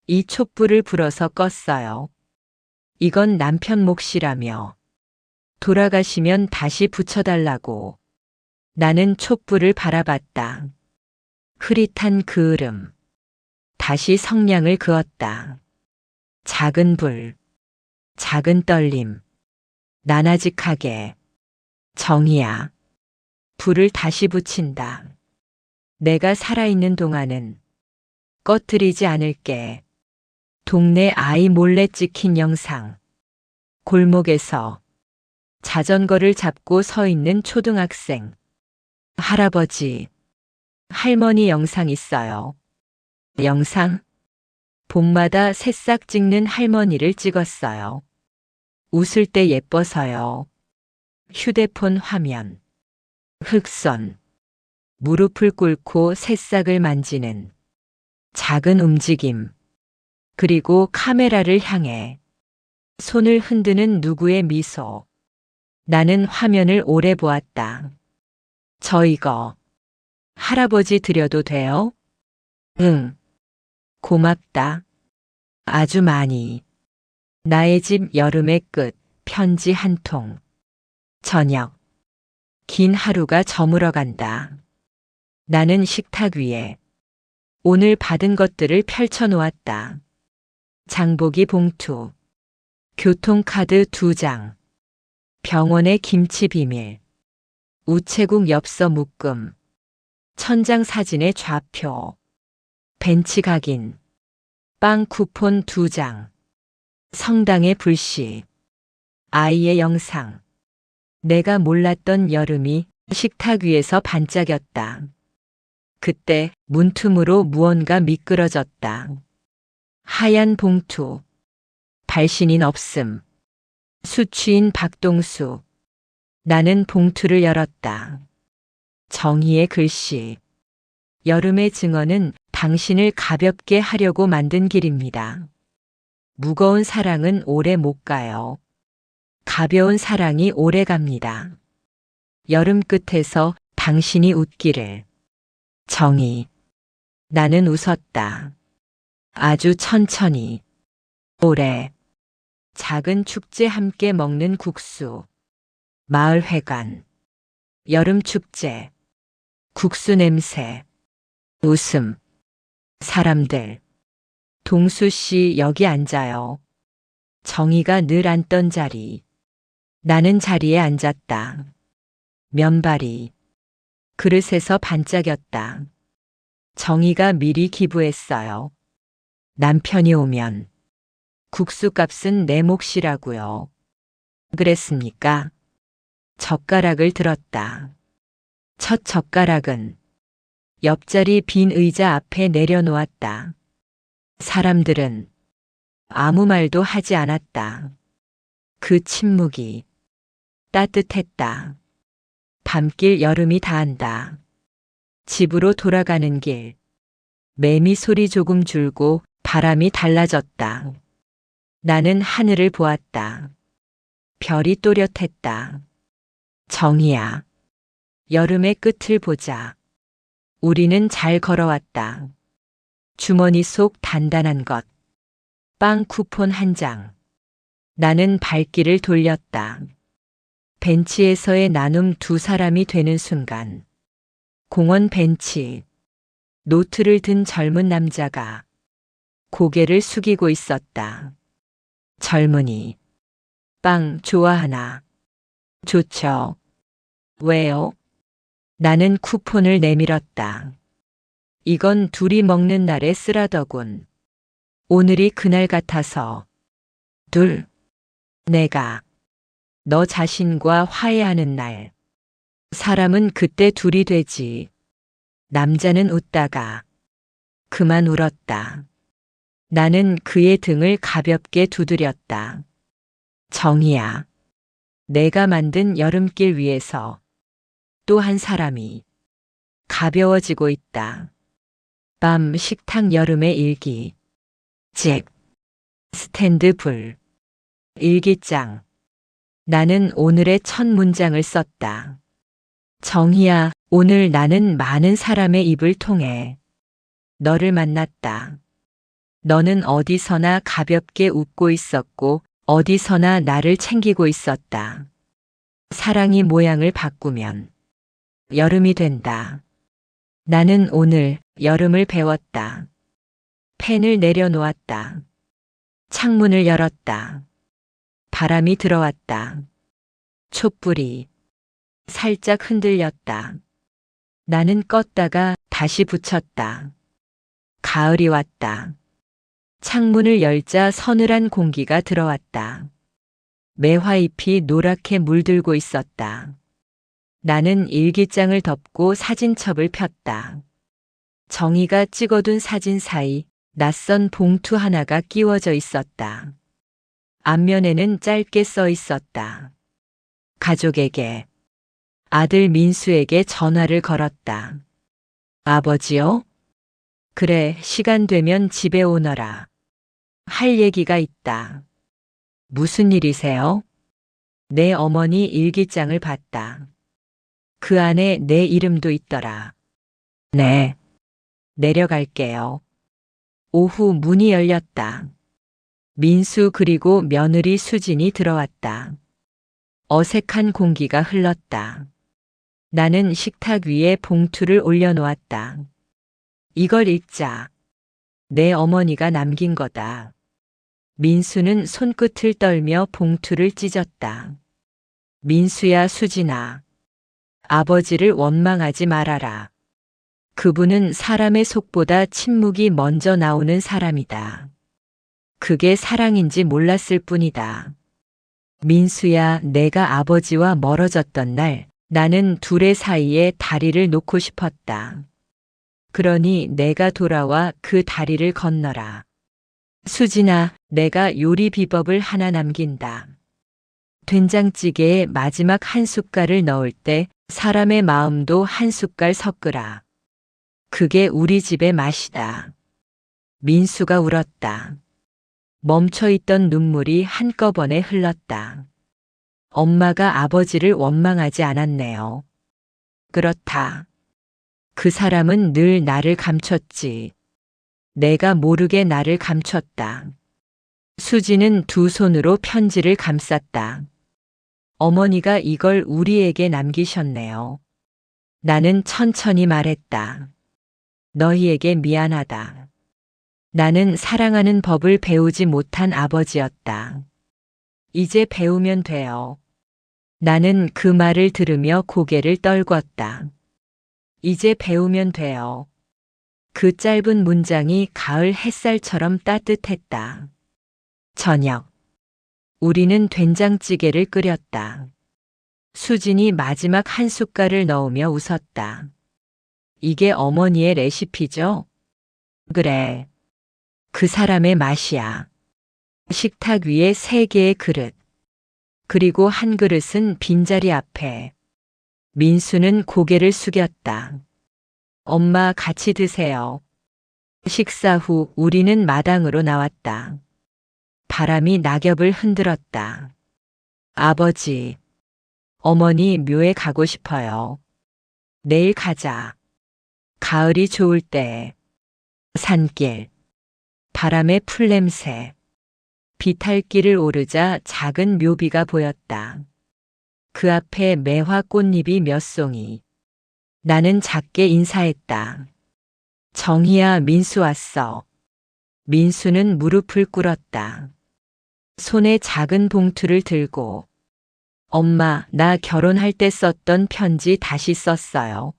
이 촛불을 불어서 껐어요. 이건 남편 몫이라며 돌아가시면 다시 붙여달라고. 나는 촛불을 바라봤다. 흐릿한 그을음. 다시 성냥을 그었다. 작은 불, 작은 떨림. 나나직하게. 정이야. 불을 다시 붙인다. 내가 살아있는 동안은 꺼뜨리지 않을게. 동네 아이 몰래 찍힌 영상. 골목에서 자전거를 잡고 서 있는 초등학생. 할아버지, 할머니 영상 있어요. 영상? 봄마다 새싹 찍는 할머니를 찍었어요. 웃을 때 예뻐서요. 휴대폰 화면. 흑선. 무릎을 꿇고 새싹을 만지는 작은 움직임. 그리고 카메라를 향해 손을 흔드는 누구의 미소. 나는 화면을 오래 보았다. 저 이거 할아버지 드려도 돼요? 응. 고맙다. 아주 많이. 나의 집 여름의 끝. 편지 한 통. 저녁. 긴 하루가 저물어간다. 나는 식탁 위에 오늘 받은 것들을 펼쳐놓았다. 장보기 봉투. 교통카드 2장. 병원의 김치 비밀. 우체국 엽서 묶음. 천장 사진의 좌표. 벤치 각인. 빵 쿠폰 2장. 성당의 불씨. 아이의 영상. 내가 몰랐던 여름이 식탁 위에서 반짝였다. 그때 문틈으로 무언가 미끄러졌다. 하얀 봉투. 발신인 없음. 수취인 박동수. 나는 봉투를 열었다. 정희의 글씨. 여름의 증언은 당신을 가볍게 하려고 만든 길입니다. 무거운 사랑은 오래 못 가요. 가벼운 사랑이 오래 갑니다. 여름 끝에서 당신이 웃기를. 정희. 나는 웃었다. 아주 천천히. 오래. 작은 축제 함께 먹는 국수. 마을회관. 여름 축제. 국수 냄새. 웃음. 사람들. 동수 씨 여기 앉아요. 정희가 늘 앉던 자리. 나는 자리에 앉았다. 면발이 그릇에서 반짝였다. 정희가 미리 기부했어요. 남편이 오면 국수값은 내 몫이라고요. 그랬습니까? 젓가락을 들었다. 첫 젓가락은 옆자리 빈 의자 앞에 내려놓았다. 사람들은 아무 말도 하지 않았다. 그 침묵이 따뜻했다. 밤길 여름이 다한다. 집으로 돌아가는 길. 매미 소리 조금 줄고 바람이 달라졌다. 나는 하늘을 보았다. 별이 또렷했다. 정희야, 여름의 끝을 보자. 우리는 잘 걸어왔다. 주머니 속 단단한 것. 빵 쿠폰 한 장. 나는 발길을 돌렸다. 벤치에서의 나눔 두 사람이 되는 순간. 공원 벤치. 노트를 든 젊은 남자가 고개를 숙이고 있었다. 젊은이. 빵 좋아하나? 좋죠. 왜요? 나는 쿠폰을 내밀었다. 이건 둘이 먹는 날에 쓰라더군. 오늘이 그날 같아서. 둘. 내가 너 자신과 화해하는 날. 사람은 그때 둘이 되지. 남자는 웃다가 그만 울었다. 나는 그의 등을 가볍게 두드렸다. 정희야, 내가 만든 여름길 위에서 또 한 사람이 가벼워지고 있다. 밤 식탁 여름의 일기. 잭. 스탠드 불. 일기장. 나는 오늘의 첫 문장을 썼다. 정희야, 오늘 나는 많은 사람의 입을 통해 너를 만났다. 너는 어디서나 가볍게 웃고 있었고 어디서나 나를 챙기고 있었다. 사랑이 모양을 바꾸면 여름이 된다. 나는 오늘 여름을 배웠다. 펜을 내려놓았다. 창문을 열었다. 바람이 들어왔다. 촛불이 살짝 흔들렸다. 나는 껐다가 다시 붙였다. 가을이 왔다. 창문을 열자 서늘한 공기가 들어왔다. 매화잎이 노랗게 물들고 있었다. 나는 일기장을 덮고 사진첩을 폈다. 정희가 찍어둔 사진 사이 낯선 봉투 하나가 끼워져 있었다. 앞면에는 짧게 써 있었다. 가족에게, 아들 민수에게 전화를 걸었다. 아버지요? 그래, 시간 되면 집에 오너라. 할 얘기가 있다. 무슨 일이세요? 내 어머니 일기장을 봤다. 그 안에 내 이름도 있더라. 네. 내려갈게요. 오후 문이 열렸다. 민수 그리고 며느리 수진이 들어왔다. 어색한 공기가 흘렀다. 나는 식탁 위에 봉투를 올려놓았다. 이걸 읽자. 내 어머니가 남긴 거다. 민수는 손끝을 떨며 봉투를 찢었다. 민수야, 수진아. 아버지를 원망하지 말아라. 그분은 사람의 속보다 침묵이 먼저 나오는 사람이다. 그게 사랑인지 몰랐을 뿐이다. 민수야, 내가 아버지와 멀어졌던 날 나는 둘의 사이에 다리를 놓고 싶었다. 그러니 내가 돌아와 그 다리를 건너라. 수진아, 내가 요리 비법을 하나 남긴다. 된장찌개에 마지막 한 숟갈을 넣을 때 사람의 마음도 한 숟갈 섞으라. 그게 우리 집의 맛이다. 민수가 울었다. 멈춰있던 눈물이 한꺼번에 흘렀다. 엄마가 아버지를 원망하지 않았네요. 그렇다. 그 사람은 늘 나를 감췄지. 내가 모르게 나를 감췄다. 수지는 두 손으로 편지를 감쌌다. 어머니가 이걸 우리에게 남기셨네요. 나는 천천히 말했다. 너희에게 미안하다. 나는 사랑하는 법을 배우지 못한 아버지였다. 이제 배우면 돼요. 나는 그 말을 들으며 고개를 떨궜다. 이제 배우면 돼요. 그 짧은 문장이 가을 햇살처럼 따뜻했다. 저녁. 우리는 된장찌개를 끓였다. 수진이 마지막 한 숟갈을 넣으며 웃었다. 이게 어머니의 레시피죠? 그래. 그 사람의 맛이야. 식탁 위에 3개의 그릇. 그리고 한 그릇은 빈자리 앞에. 민수는 고개를 숙였다. 엄마 같이 드세요. 식사 후 우리는 마당으로 나왔다. 바람이 낙엽을 흔들었다. 아버지, 어머니 묘에 가고 싶어요. 내일 가자. 가을이 좋을 때. 산길, 바람의 풀냄새, 비탈길을 오르자 작은 묘비가 보였다. 그 앞에 매화 꽃잎이 몇 송이. 나는 작게 인사했다. 정희야, 민수 왔어. 민수는 무릎을 꿇었다. 손에 작은 봉투를 들고, 엄마, 나 결혼할 때 썼던 편지 다시 썼어요.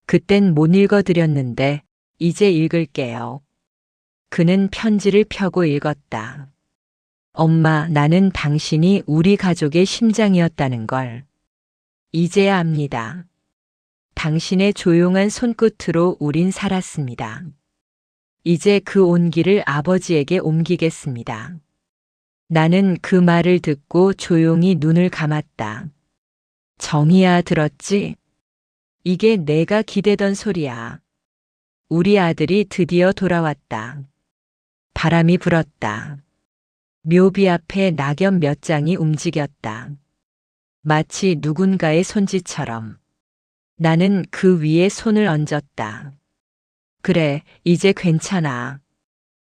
그땐 못 읽어드렸는데 이제 읽을게요. 그는 편지를 펴고 읽었다. 엄마, 나는 당신이 우리 가족의 심장이었다는 걸 이제야 압니다. 당신의 조용한 손끝으로 우린 살았습니다. 이제 그 온기를 아버지에게 옮기겠습니다. 나는 그 말을 듣고 조용히 눈을 감았다. 정희야, 들었지? 이게 내가 기대던 소리야. 우리 아들이 드디어 돌아왔다. 바람이 불었다. 묘비 앞에 낙엽 몇 장이 움직였다. 마치 누군가의 손짓처럼. 나는 그 위에 손을 얹었다. 그래, 이제 괜찮아.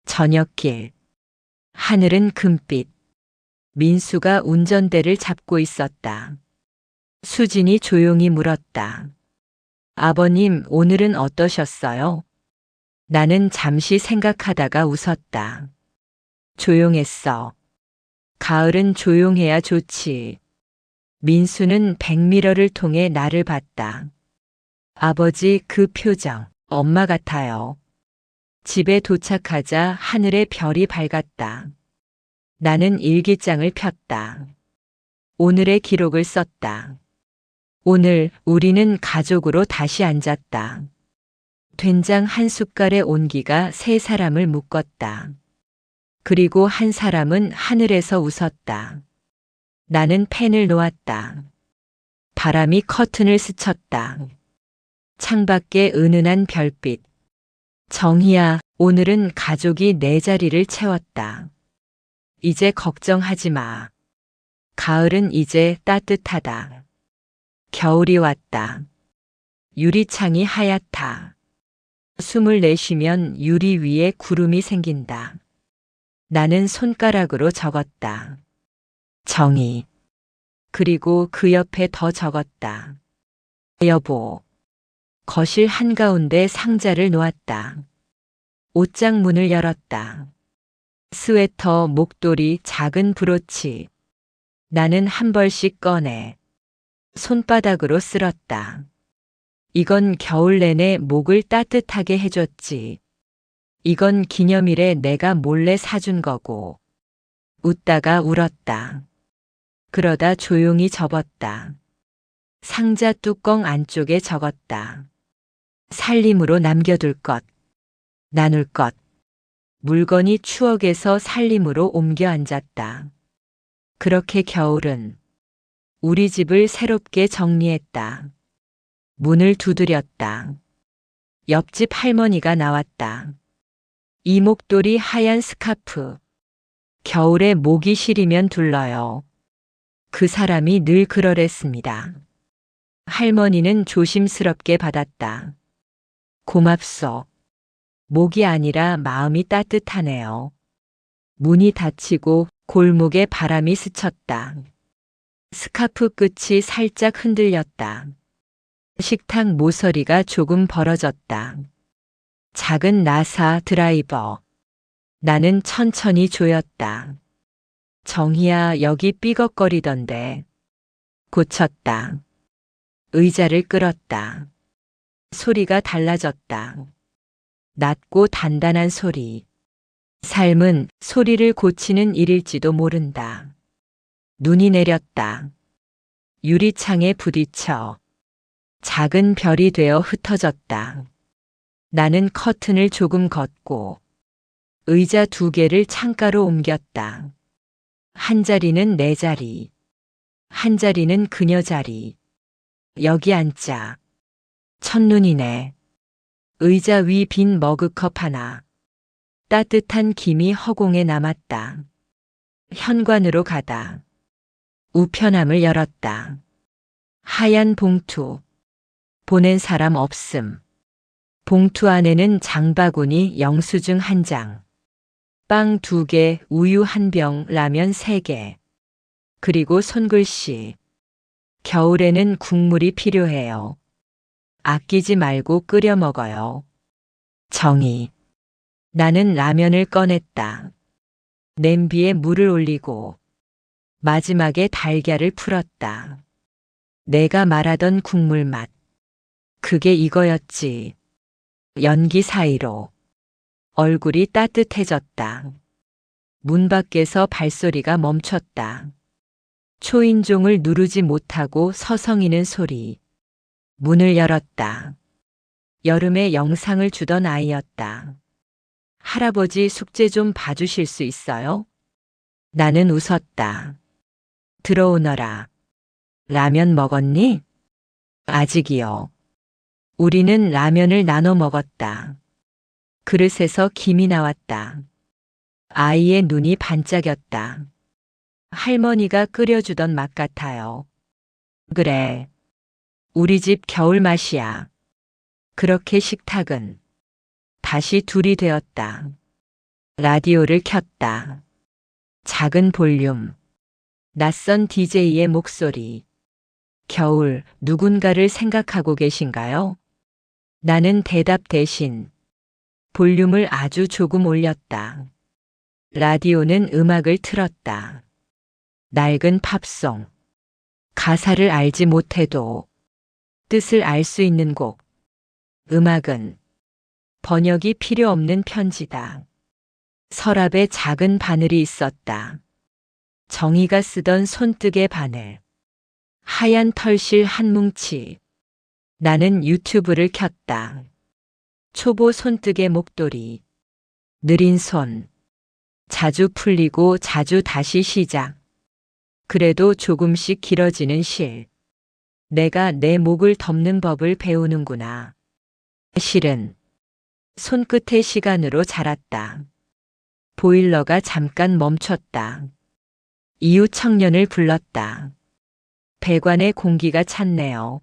저녁길. 하늘은 금빛. 민수가 운전대를 잡고 있었다. 수진이 조용히 물었다. 아버님, 오늘은 어떠셨어요? 나는 잠시 생각하다가 웃었다. 조용했어. 가을은 조용해야 좋지. 민수는 백미러를 통해 나를 봤다. 아버지, 그 표정, 엄마 같아요. 집에 도착하자 하늘에 별이 밝았다. 나는 일기장을 폈다. 오늘의 기록을 썼다. 오늘 우리는 가족으로 다시 앉았다. 된장 한 숟갈의 온기가 세 사람을 묶었다. 그리고 한 사람은 하늘에서 웃었다. 나는 펜을 놓았다. 바람이 커튼을 스쳤다. 창밖에 은은한 별빛. 정희야, 오늘은 가족이 내 자리를 채웠다. 이제 걱정하지 마. 가을은 이제 따뜻하다. 겨울이 왔다. 유리창이 하얗다. 숨을 내쉬면 유리 위에 구름이 생긴다. 나는 손가락으로 적었다. 정희. 그리고 그 옆에 더 적었다. 여보. 거실 한가운데 상자를 놓았다. 옷장 문을 열었다. 스웨터, 목도리, 작은 브로치. 나는 한 벌씩 꺼내 손바닥으로 쓸었다. 이건 겨울 내내 목을 따뜻하게 해줬지. 이건 기념일에 내가 몰래 사준 거고. 웃다가 울었다. 그러다 조용히 접었다. 상자 뚜껑 안쪽에 적었다. 살림으로 남겨둘 것, 나눌 것. 물건이 추억에서 살림으로 옮겨 앉았다. 그렇게 겨울은 우리 집을 새롭게 정리했다. 문을 두드렸다. 옆집 할머니가 나왔다. 이 목도리 하얀 스카프. 겨울에 목이 시리면 둘러요. 그 사람이 늘 그러랬습니다. 할머니는 조심스럽게 받았다. 고맙소. 목이 아니라 마음이 따뜻하네요. 문이 닫히고 골목에 바람이 스쳤다. 스카프 끝이 살짝 흔들렸다. 식탁 모서리가 조금 벌어졌다. 작은 나사 드라이버. 나는 천천히 조였다. 정희야, 여기 삐걱거리던데. 고쳤다. 의자를 끌었다. 소리가 달라졌다. 낮고 단단한 소리. 삶은 소리를 고치는 일일지도 모른다. 눈이 내렸다. 유리창에 부딪혀 작은 별이 되어 흩어졌다. 나는 커튼을 조금 걷고 의자 2개를 창가로 옮겼다. 한 자리는 내 자리, 한 자리는 그녀 자리. 여기 앉자. 첫눈이네. 의자 위 빈 머그컵 하나. 따뜻한 김이 허공에 남았다. 현관으로 가다. 우편함을 열었다. 하얀 봉투. 보낸 사람 없음. 봉투 안에는 장바구니 영수증 1장, 빵 2개, 우유 1병, 라면 3개. 그리고 손글씨. 겨울에는 국물이 필요해요. 아끼지 말고 끓여 먹어요. 정이. 나는 라면을 꺼냈다. 냄비에 물을 올리고 마지막에 달걀을 풀었다. 내가 말하던 국물 맛. 그게 이거였지. 연기 사이로. 얼굴이 따뜻해졌다. 문 밖에서 발소리가 멈췄다. 초인종을 누르지 못하고 서성이는 소리. 문을 열었다. 여름에 영상을 주던 아이였다. 할아버지 숙제 좀 봐주실 수 있어요? 나는 웃었다. 들어오너라. 라면 먹었니? 아직이요. 우리는 라면을 나눠 먹었다. 그릇에서 김이 나왔다. 아이의 눈이 반짝였다. 할머니가 끓여주던 맛 같아요. 그래. 우리 집 겨울 맛이야. 그렇게 식탁은 다시 둘이 되었다. 라디오를 켰다. 작은 볼륨. 낯선 DJ의 목소리. 겨울, 누군가를 생각하고 계신가요? 나는 대답 대신 볼륨을 아주 조금 올렸다. 라디오는 음악을 틀었다. 낡은 팝송. 가사를 알지 못해도 뜻을 알 수 있는 곡. 음악은 번역이 필요 없는 편지다. 서랍에 작은 바늘이 있었다. 정희가 쓰던 손뜨개 바늘. 하얀 털실 한 뭉치. 나는 유튜브를 켰다. 초보 손뜨개 목도리. 느린 손. 자주 풀리고 자주 다시 시작. 그래도 조금씩 길어지는 실. 내가 내 목을 덮는 법을 배우는구나. 실은 손끝의 시간으로 자랐다. 보일러가 잠깐 멈췄다. 이웃 청년을 불렀다. 배관에 공기가 찼네요.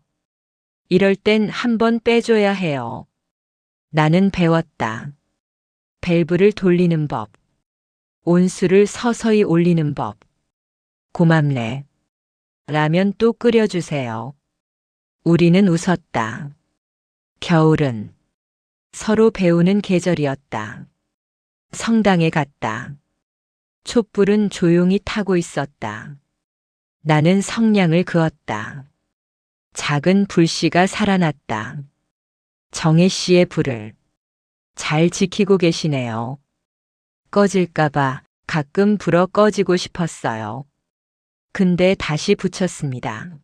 이럴 땐 한 번 빼줘야 해요. 나는 배웠다. 밸브를 돌리는 법. 온수를 서서히 올리는 법. 고맙네. 라면 또 끓여주세요. 우리는 웃었다. 겨울은 서로 배우는 계절이었다. 성당에 갔다. 촛불은 조용히 타고 있었다. 나는 성냥을 그었다. 작은 불씨가 살아났다. 정혜 씨의 불을 잘 지키고 계시네요. 꺼질까봐 가끔 불어 꺼지고 싶었어요. 근데 다시 붙였습니다.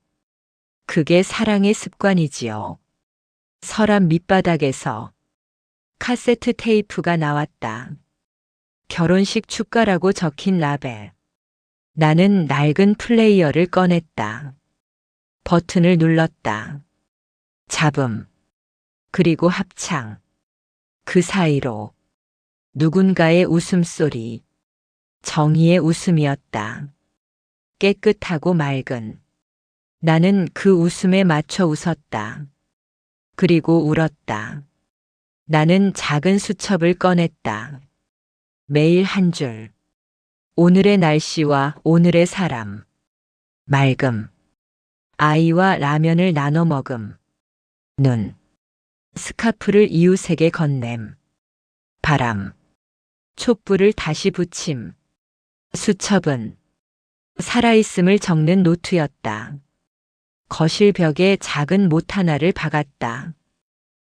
그게 사랑의 습관이지요. 서랍 밑바닥에서 카세트 테이프가 나왔다. 결혼식 축가라고 적힌 라벨. 나는 낡은 플레이어를 꺼냈다. 버튼을 눌렀다. 잡음. 그리고 합창. 그 사이로 누군가의 웃음소리. 정희의 웃음이었다. 깨끗하고 맑은. 나는 그 웃음에 맞춰 웃었다. 그리고 울었다. 나는 작은 수첩을 꺼냈다. 매일 한 줄. 오늘의 날씨와 오늘의 사람. 맑음. 아이와 라면을 나눠 먹음. 눈. 스카프를 이웃에게 건냄. 바람. 촛불을 다시 붙임. 수첩은 살아있음을 적는 노트였다. 거실 벽에 작은 못 하나를 박았다.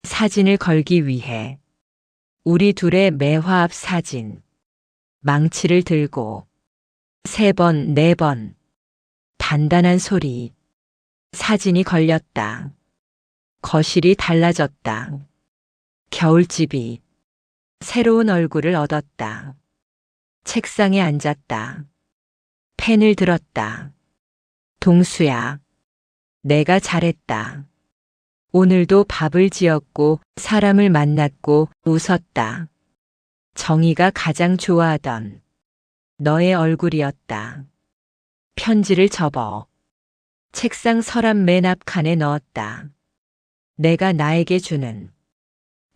사진을 걸기 위해. 우리 둘의 매화합 사진. 망치를 들고 3번, 4번. 단단한 소리. 사진이 걸렸다. 거실이 달라졌다. 겨울집이 새로운 얼굴을 얻었다. 책상에 앉았다. 펜을 들었다. 동수야, 내가 잘했다. 오늘도 밥을 지었고 사람을 만났고 웃었다. 정희가 가장 좋아하던 너의 얼굴이었다. 편지를 접어 책상 서랍 맨 앞 칸에 넣었다. 내가 나에게 주는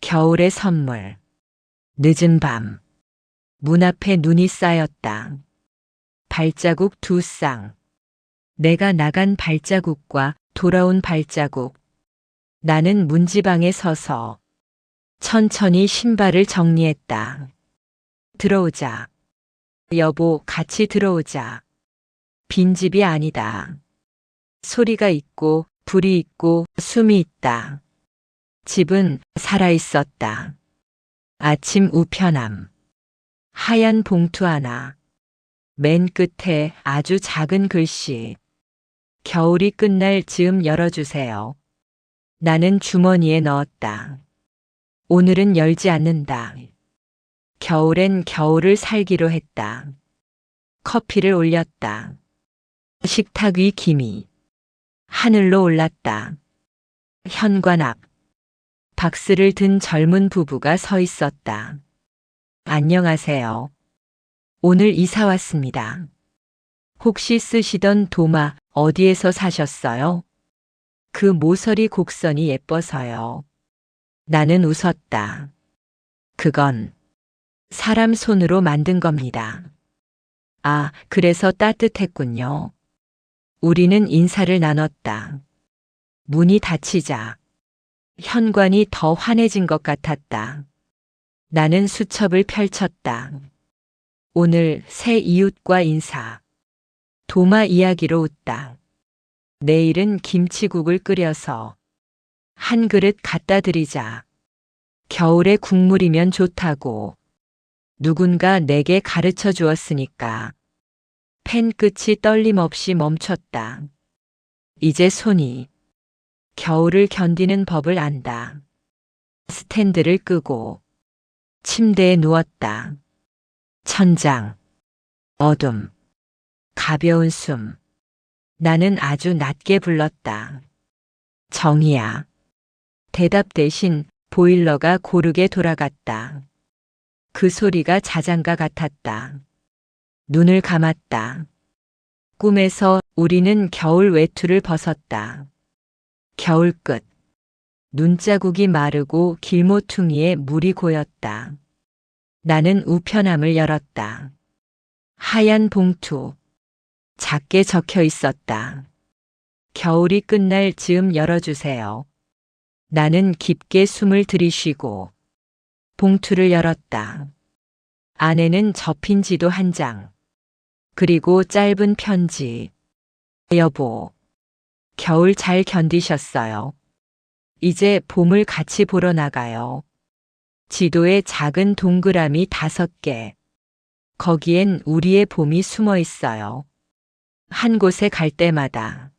겨울의 선물. 늦은 밤. 문 앞에 눈이 쌓였다. 발자국 2쌍. 내가 나간 발자국과 돌아온 발자국. 나는 문지방에 서서 천천히 신발을 정리했다. 들어오자. 여보, 같이 들어오자. 빈집이 아니다. 소리가 있고 불이 있고 숨이 있다. 집은 살아있었다. 아침 우편함. 하얀 봉투 하나. 맨 끝에 아주 작은 글씨. 겨울이 끝날 즈음 열어주세요. 나는 주머니에 넣었다. 오늘은 열지 않는다. 겨울엔 겨울을 살기로 했다. 커피를 올렸다. 식탁 위 김이 하늘로 올랐다. 현관 앞. 박스를 든 젊은 부부가 서 있었다. 안녕하세요. 오늘 이사 왔습니다. 혹시 쓰시던 도마 어디에서 사셨어요? 그 모서리 곡선이 예뻐서요. 나는 웃었다. 그건 사람 손으로 만든 겁니다. 아, 그래서 따뜻했군요. 우리는 인사를 나눴다. 문이 닫히자 현관이 더 환해진 것 같았다. 나는 수첩을 펼쳤다. 오늘 새 이웃과 인사. 도마 이야기로 웃다. 내일은 김치국을 끓여서 한 그릇 갖다 드리자. 겨울에 국물이면 좋다고 누군가 내게 가르쳐 주었으니까. 펜 끝이 떨림없이 멈췄다. 이제 손이 겨울을 견디는 법을 안다. 스탠드를 끄고 침대에 누웠다. 천장, 어둠, 가벼운 숨. 나는 아주 낮게 불렀다. 정이야. 대답 대신 보일러가 고르게 돌아갔다. 그 소리가 자장가 같았다. 눈을 감았다. 꿈에서 우리는 겨울 외투를 벗었다. 겨울 끝. 눈자국이 마르고 길모퉁이에 물이 고였다. 나는 우편함을 열었다. 하얀 봉투. 작게 적혀 있었다. 겨울이 끝날 즈음 열어주세요. 나는 깊게 숨을 들이쉬고 봉투를 열었다. 안에는 접힌 지도 한 장. 그리고 짧은 편지. 여보, 겨울 잘 견디셨어요. 이제 봄을 같이 보러 나가요. 지도에 작은 동그라미 5개. 거기엔 우리의 봄이 숨어 있어요. 한 곳에 갈 때마다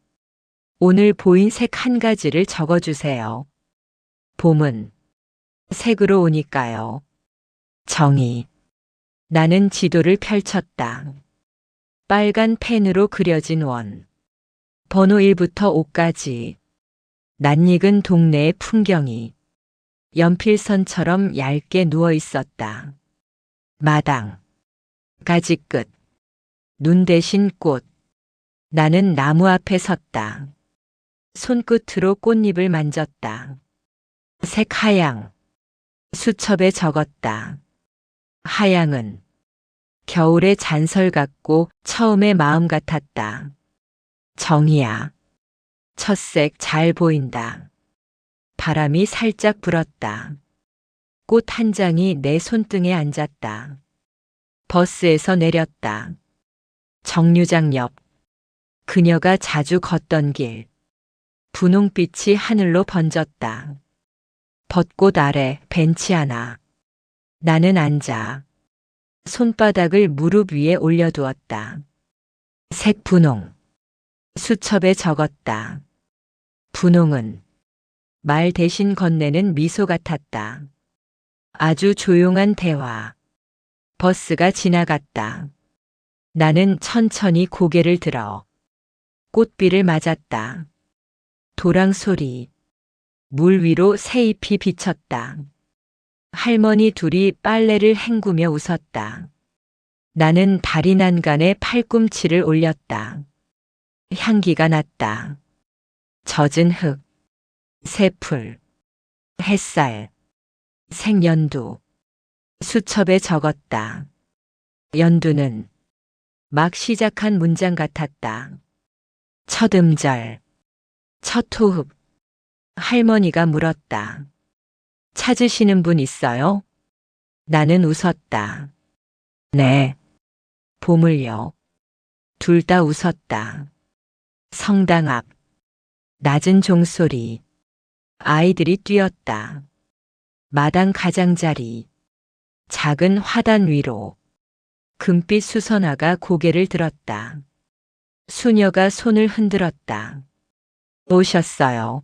오늘 보인 색 한 가지를 적어주세요. 봄은 색으로 오니까요. 정이. 나는 지도를 펼쳤다. 빨간 펜으로 그려진 원. 번호 1부터 5까지. 낯익은 동네의 풍경이 연필선처럼 얇게 누워 있었다. 마당. 가지 끝. 눈 대신 꽃. 나는 나무 앞에 섰다. 손끝으로 꽃잎을 만졌다. 색 하양. 수첩에 적었다. 하양은 겨울의 잔설 같고 처음의 마음 같았다. 정이야. 첫색 잘 보인다. 바람이 살짝 불었다. 꽃 한 장이 내 손등에 앉았다. 버스에서 내렸다. 정류장 옆. 그녀가 자주 걷던 길. 분홍빛이 하늘로 번졌다. 벚꽃 아래 벤치 하나. 나는 앉아 손바닥을 무릎 위에 올려두었다. 색 분홍. 수첩에 적었다. 분홍은 말 대신 건네는 미소 같았다. 아주 조용한 대화. 버스가 지나갔다. 나는 천천히 고개를 들어 꽃비를 맞았다. 도랑 소리. 물 위로 새잎이 비쳤다. 할머니 둘이 빨래를 헹구며 웃었다. 나는 다리 난간에 팔꿈치를 올렸다. 향기가 났다. 젖은 흙, 새풀, 햇살, 생연두. 수첩에 적었다. 연두는 막 시작한 문장 같았다. 첫 음절, 첫 호흡. 할머니가 물었다. 찾으시는 분 있어요? 나는 웃었다. 네. 보물요. 둘 다 웃었다. 성당 앞. 낮은 종소리. 아이들이 뛰었다. 마당 가장자리. 작은 화단 위로. 금빛 수선화가 고개를 들었다. 수녀가 손을 흔들었다. 오셨어요.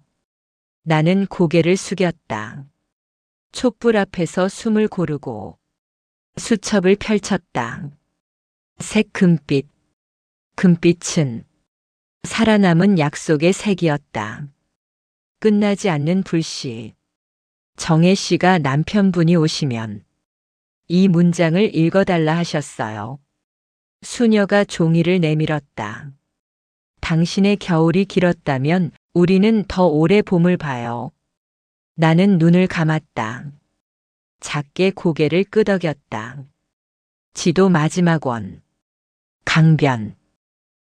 나는 고개를 숙였다. 촛불 앞에서 숨을 고르고 수첩을 펼쳤다. 색 금빛. 금빛은 살아남은 약속의 색이었다. 끝나지 않는 불씨. 정혜 씨가 남편분이 오시면 이 문장을 읽어달라 하셨어요. 수녀가 종이를 내밀었다. 당신의 겨울이 길었다면 우리는 더 오래 봄을 봐요. 나는 눈을 감았다. 작게 고개를 끄덕였다. 지도 마지막 원. 강변.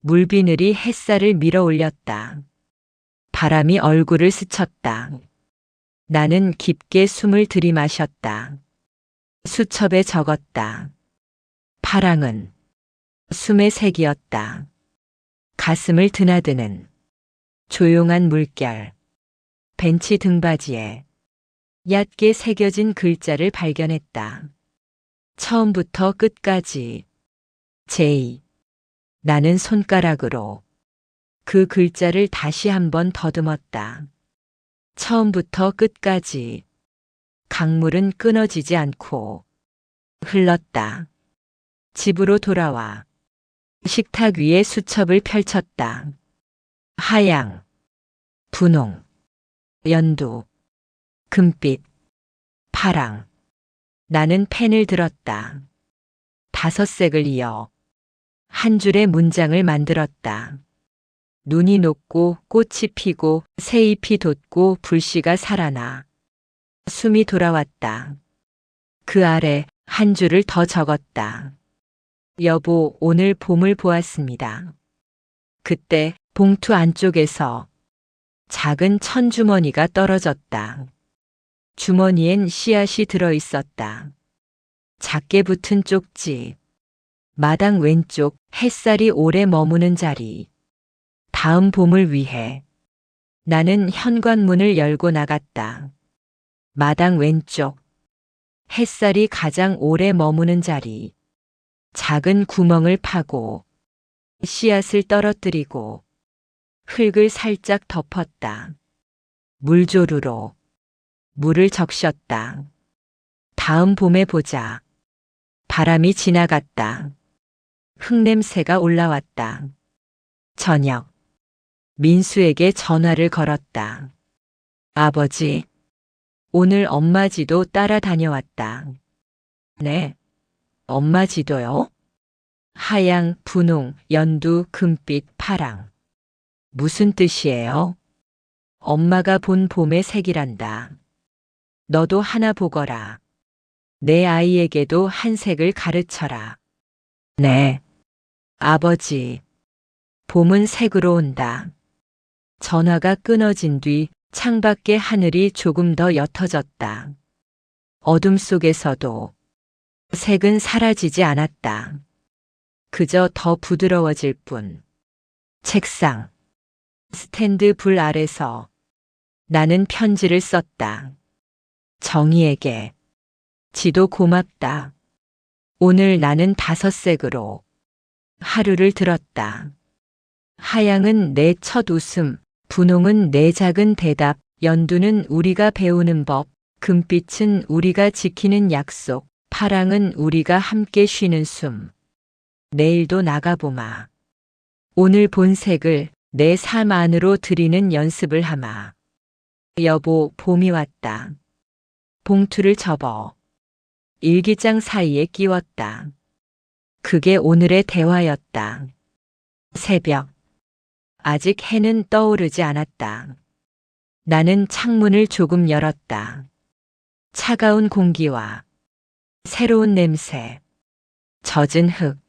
물비늘이 햇살을 밀어 올렸다. 바람이 얼굴을 스쳤다. 나는 깊게 숨을 들이마셨다. 수첩에 적었다. 파랑은 숨의 색이었다. 가슴을 드나드는 조용한 물결. 벤치 등받이에 얕게 새겨진 글자를 발견했다. 처음부터 끝까지. 제이. 나는 손가락으로 그 글자를 다시 한번 더듬었다. 처음부터 끝까지. 강물은 끊어지지 않고 흘렀다. 집으로 돌아와 식탁 위에 수첩을 펼쳤다. 하양, 분홍, 연두, 금빛, 파랑. 나는 펜을 들었다. 5색을 이어 한 줄의 문장을 만들었다. 눈이 녹고 꽃이 피고 새잎이 돋고 불씨가 살아나 숨이 돌아왔다. 그 아래 한 줄을 더 적었다. 여보, 오늘 봄을 보았습니다. 그때 봉투 안쪽에서 작은 천주머니가 떨어졌다. 주머니엔 씨앗이 들어 있었다. 작게 붙은 쪽지. 마당 왼쪽 햇살이 오래 머무는 자리. 다음 봄을 위해. 나는 현관문을 열고 나갔다. 마당 왼쪽. 햇살이 가장 오래 머무는 자리. 작은 구멍을 파고 씨앗을 떨어뜨리고 흙을 살짝 덮었다. 물조루로 물을 적셨다. 다음 봄에 보자. 바람이 지나갔다. 흙냄새가 올라왔다. 저녁. 민수에게 전화를 걸었다. 아버지, 오늘 엄마 지도 따라 다녀왔다. 네, 엄마 지도요? 하양, 분홍, 연두, 금빛, 파랑. 무슨 뜻이에요? 엄마가 본 봄의 색이란다. 너도 하나 보거라. 내 아이에게도 한 색을 가르쳐라. 네, 아버지. 봄은 색으로 온다. 전화가 끊어진 뒤 창밖의 하늘이 조금 더 옅어졌다. 어둠 속에서도 색은 사라지지 않았다. 그저 더 부드러워질 뿐. 책상. 스탠드 불 아래서 나는 편지를 썼다. 정희에게. 지도 고맙다. 오늘 나는 5색으로 하루를 들었다. 하양은 내 첫 웃음, 분홍은 내 작은 대답, 연두는 우리가 배우는 법, 금빛은 우리가 지키는 약속, 파랑은 우리가 함께 쉬는 숨. 내일도 나가보마. 오늘 본 색을 내 삶 안으로 들이는 연습을 하마. 여보, 봄이 왔다. 봉투를 접어 일기장 사이에 끼웠다. 그게 오늘의 대화였다. 새벽. 아직 해는 떠오르지 않았다. 나는 창문을 조금 열었다. 차가운 공기와 새로운 냄새, 젖은 흙,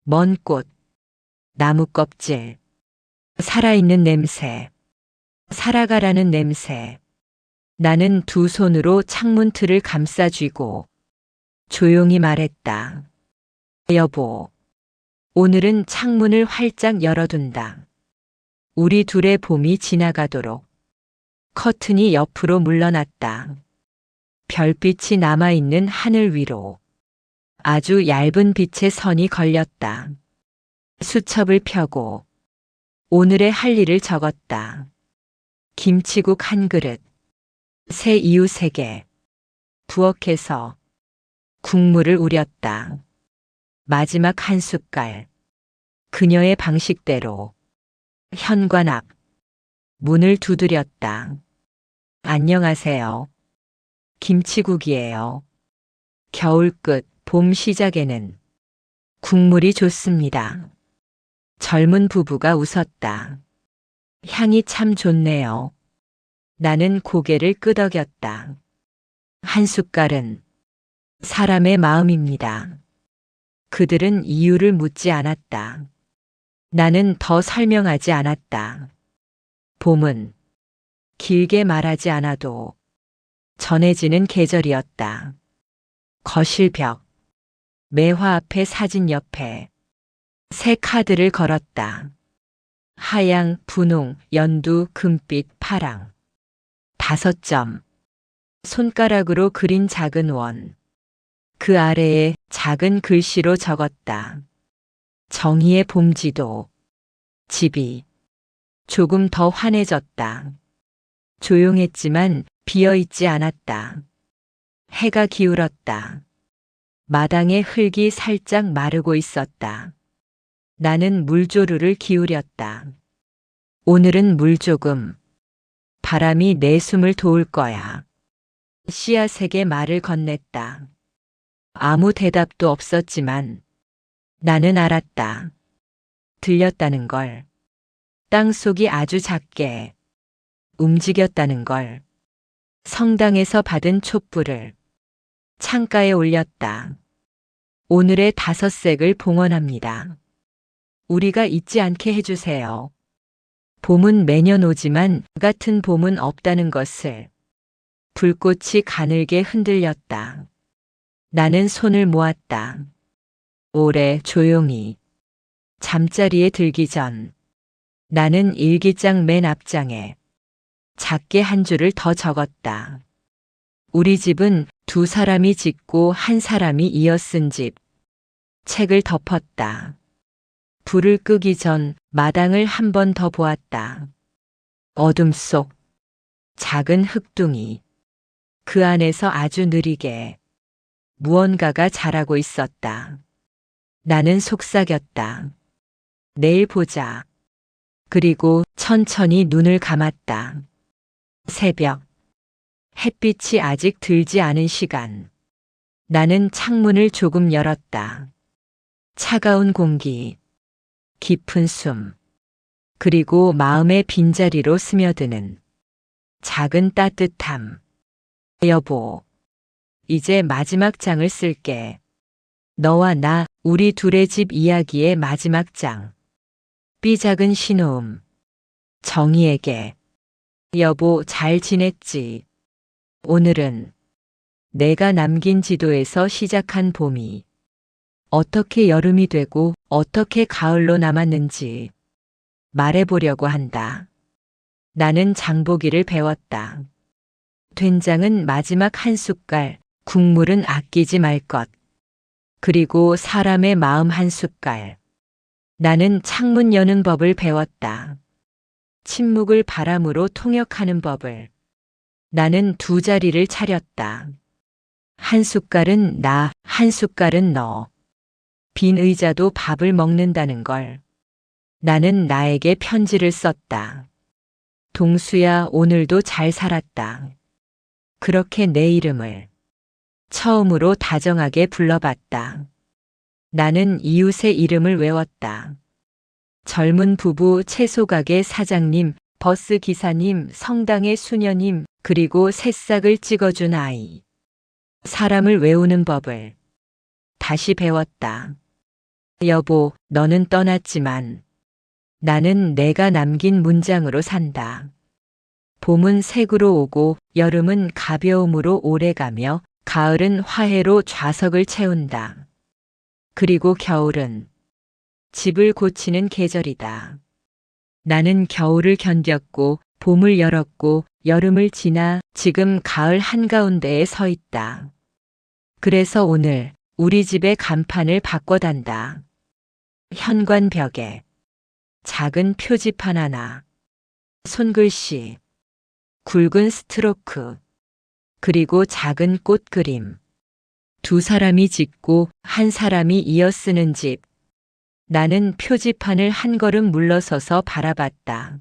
먼 꽃, 나무 껍질, 살아있는 냄새, 살아가라는 냄새. 나는 두 손으로 창문 틀을 감싸쥐고 조용히 말했다. 여보, 오늘은 창문을 활짝 열어둔다. 우리 둘의 봄이 지나가도록. 커튼이 옆으로 물러났다. 별빛이 남아있는 하늘 위로 아주 얇은 빛의 선이 걸렸다. 수첩을 펴고 오늘의 할 일을 적었다. 김치국 한 그릇, 새 이유 3개, 부엌에서 국물을 우렸다. 마지막 한 숟갈, 그녀의 방식대로 현관 앞 문을 두드렸다. 안녕하세요. 김치국이에요. 겨울 끝, 봄 시작에는 국물이 좋습니다. 젊은 부부가 웃었다. 향이 참 좋네요. 나는 고개를 끄덕였다. 한 숟갈은 사람의 마음입니다. 그들은 이유를 묻지 않았다. 나는 더 설명하지 않았다. 봄은 길게 말하지 않아도 전해지는 계절이었다. 거실 벽, 매화 앞에 사진 옆에 새 카드를 걸었다. 하양, 분홍, 연두, 금빛, 파랑. 5점. 손가락으로 그린 작은 원. 그 아래에 작은 글씨로 적었다. 정의의 봄지도. 집이 조금 더 환해졌다. 조용했지만 비어있지 않았다. 해가 기울었다. 마당의 흙이 살짝 마르고 있었다. 나는 물조르를 기울였다. 오늘은 물 조금. 바람이 내 숨을 도울 거야. 씨앗에게 말을 건넸다. 아무 대답도 없었지만 나는 알았다. 들렸다는 걸. 땅속이 아주 작게 움직였다는 걸. 성당에서 받은 촛불을 창가에 올렸다. 오늘의 5색을 봉헌합니다. 우리가 잊지 않게 해주세요. 봄은 매년 오지만 같은 봄은 없다는 것을. 불꽃이 가늘게 흔들렸다. 나는 손을 모았다. 오래 조용히. 잠자리에 들기 전 나는 일기장 맨 앞장에 작게 한 줄을 더 적었다. 우리 집은 2 사람이 짓고 1 사람이 이어 쓴 집. 책을 덮었다. 불을 끄기 전 마당을 한 번 더 보았다. 어둠 속 작은 흙둥이. 그 안에서 아주 느리게 무언가가 자라고 있었다. 나는 속삭였다. 내일 보자. 그리고 천천히 눈을 감았다. 새벽. 햇빛이 아직 들지 않은 시간. 나는 창문을 조금 열었다. 차가운 공기. 깊은 숨. 그리고 마음의 빈자리로 스며드는 작은 따뜻함. 여보, 이제 마지막 장을 쓸게. 너와 나, 우리 둘의 집 이야기의 마지막 장. 삐작은 신호음. 정희에게. 여보, 잘 지냈지? 오늘은 내가 남긴 지도에서 시작한 봄이 어떻게 여름이 되고 어떻게 가을로 남았는지 말해보려고 한다. 나는 장보기를 배웠다. 된장은 마지막 한 숟갈, 국물은 아끼지 말 것. 그리고 사람의 마음 한 숟갈. 나는 창문 여는 법을 배웠다. 침묵을 바람으로 통역하는 법을. 나는 2 자리를 차렸다. 한 숟갈은 나, 한 숟갈은 너. 빈 의자도 밥을 먹는다는 걸. 나는 나에게 편지를 썼다. 동수야, 오늘도 잘 살았다. 그렇게 내 이름을 처음으로 다정하게 불러봤다. 나는 이웃의 이름을 외웠다. 젊은 부부 채소가게 사장님, 버스 기사님, 성당의 수녀님, 그리고 새싹을 찍어준 아이. 사람을 외우는 법을 다시 배웠다. 여보, 너는 떠났지만 나는 내가 남긴 문장으로 산다. 봄은 색으로 오고 여름은 가벼움으로 오래가며 가을은 화해로 좌석을 채운다. 그리고 겨울은 집을 고치는 계절이다. 나는 겨울을 견뎠고 봄을 열었고 여름을 지나 지금 가을 한가운데에 서 있다. 그래서 오늘 우리 집의 간판을 바꿔단다. 현관벽에 작은 표지판 하나, 손글씨, 굵은 스트로크, 그리고 작은 꽃 그림. 두 사람이 짓고 한 사람이 이어 쓰는 집. 나는 표지판을 한 걸음 물러서서 바라봤다.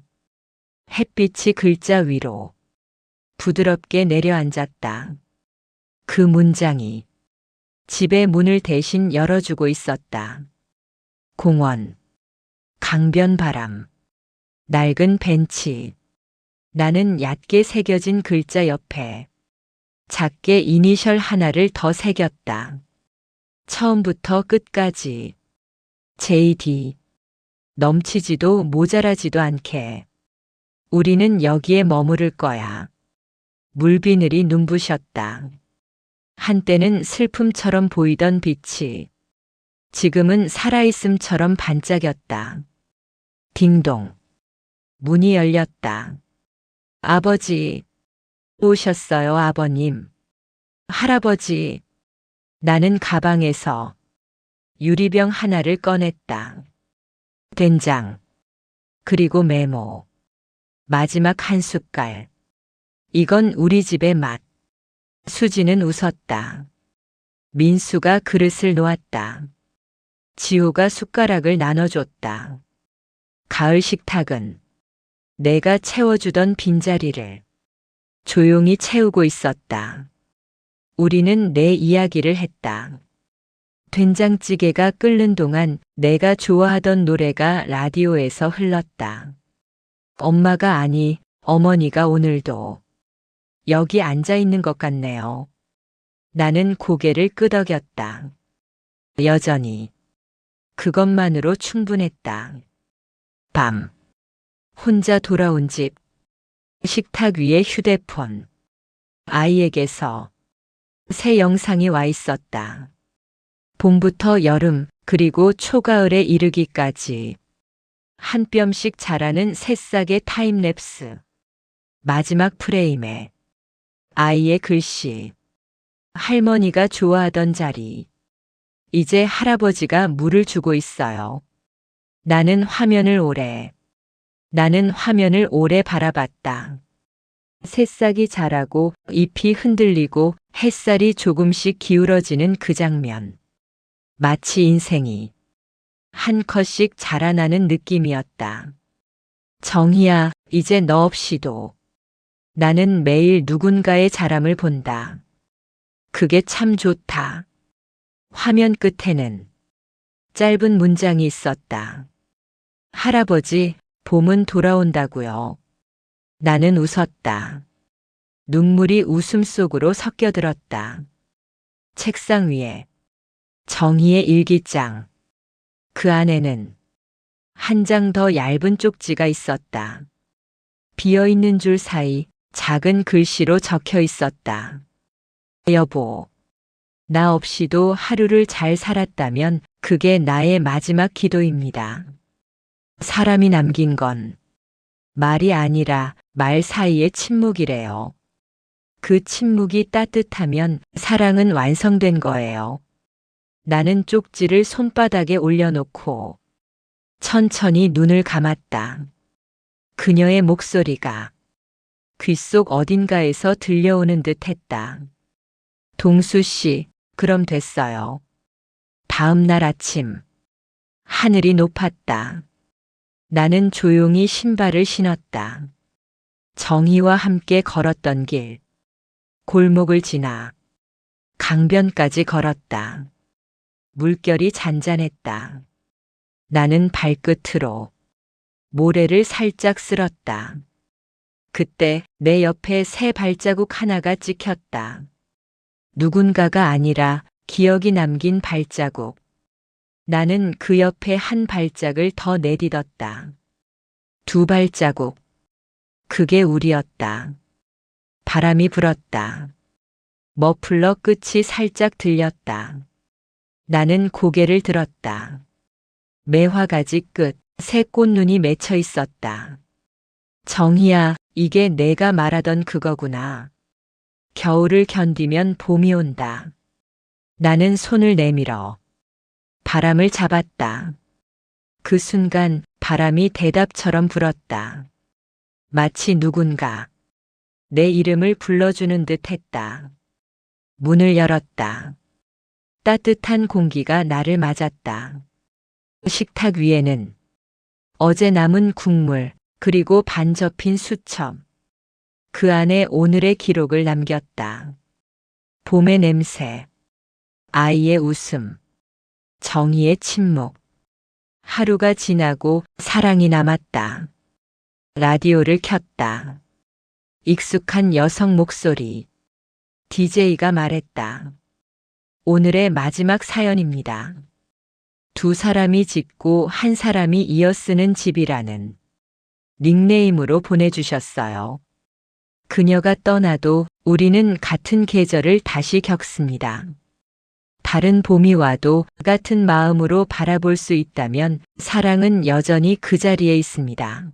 햇빛이 글자 위로 부드럽게 내려앉았다. 그 문장이 집의 문을 대신 열어주고 있었다. 공원, 강변 바람, 낡은 벤치. 나는 얕게 새겨진 글자 옆에 작게 이니셜 하나를 더 새겼다. 처음부터 끝까지 JD. 넘치지도 모자라지도 않게. 우리는 여기에 머무를 거야. 물비늘이 눈부셨다. 한때는 슬픔처럼 보이던 빛이 지금은 살아있음처럼 반짝였다. 딩동. 문이 열렸다. 아버지. 오셨어요, 아버님. 할아버지. 나는 가방에서 유리병 하나를 꺼냈다. 된장. 그리고 메모. 마지막 한 숟갈. 이건 우리 집의 맛. 수지는 웃었다. 민수가 그릇을 놓았다. 지호가 숟가락을 나눠줬다. 가을 식탁은 내가 채워주던 빈자리를 조용히 채우고 있었다. 우리는 내 이야기를 했다. 된장찌개가 끓는 동안 내가 좋아하던 노래가 라디오에서 흘렀다. 엄마가 아니, 어머니가 오늘도 여기 앉아 있는 것 같네요. 나는 고개를 끄덕였다. 여전히 그것만으로 충분했다. 밤. 혼자 돌아온 집. 식탁 위에 휴대폰. 아이에게서 새 영상이 와 있었다. 봄부터 여름, 그리고 초가을에 이르기까지 한 뼘씩 자라는 새싹의 타임랩스. 마지막 프레임에 아이의 글씨. 할머니가 좋아하던 자리. 이제 할아버지가 물을 주고 있어요. 나는 화면을 오래 바라봤다. 새싹이 자라고 잎이 흔들리고 햇살이 조금씩 기울어지는 그 장면. 마치 인생이 한 컷씩 자라나는 느낌이었다. 정희야, 이제 너 없이도 나는 매일 누군가의 자람을 본다. 그게 참 좋다. 화면 끝에는 짧은 문장이 있었다. 할아버지, 봄은 돌아온다고요. 나는 웃었다. 눈물이 웃음 속으로 섞여들었다. 책상 위에 정희의 일기장. 그 안에는 한 장 더 얇은 쪽지가 있었다. 비어있는 줄 사이 작은 글씨로 적혀 있었다. 여보, 나 없이도 하루를 잘 살았다면 그게 나의 마지막 기도입니다. 사람이 남긴 건 말이 아니라 말 사이의 침묵이래요. 그 침묵이 따뜻하면 사랑은 완성된 거예요. 나는 쪽지를 손바닥에 올려놓고 천천히 눈을 감았다. 그녀의 목소리가 귓속 어딘가에서 들려오는 듯 했다. 동수 씨, 그럼 됐어요. 다음 날 아침, 하늘이 높았다. 나는 조용히 신발을 신었다. 정희와 함께 걸었던 길, 골목을 지나 강변까지 걸었다. 물결이 잔잔했다. 나는 발끝으로 모래를 살짝 쓸었다. 그때 내 옆에 새 발자국 하나가 찍혔다. 누군가가 아니라 기억이 남긴 발자국. 나는 그 옆에 한 발짝을 더 내딛었다. 두 발자국. 그게 우리였다. 바람이 불었다. 머플러 끝이 살짝 들렸다. 나는 고개를 들었다. 매화가지 끝, 새 꽃눈이 맺혀 있었다. 정희야, 이게 내가 말하던 그거구나. 겨울을 견디면 봄이 온다. 나는 손을 내밀어 바람을 잡았다. 그 순간 바람이 대답처럼 불었다. 마치 누군가 내 이름을 불러주는 듯 했다. 문을 열었다. 따뜻한 공기가 나를 맞았다. 식탁 위에는 어제 남은 국물, 그리고 반 접힌 수첩. 그 안에 오늘의 기록을 남겼다. 봄의 냄새, 아이의 웃음, 정희의 침묵. 하루가 지나고 사랑이 남았다. 라디오를 켰다. 익숙한 여성 목소리. DJ가 말했다. 오늘의 마지막 사연입니다. 두 사람이 짓고 한 사람이 이어 쓰는 집이라는 닉네임으로 보내주셨어요. 그녀가 떠나도 우리는 같은 계절을 다시 겪습니다. 다른 봄이 와도 같은 마음으로 바라볼 수 있다면 사랑은 여전히 그 자리에 있습니다.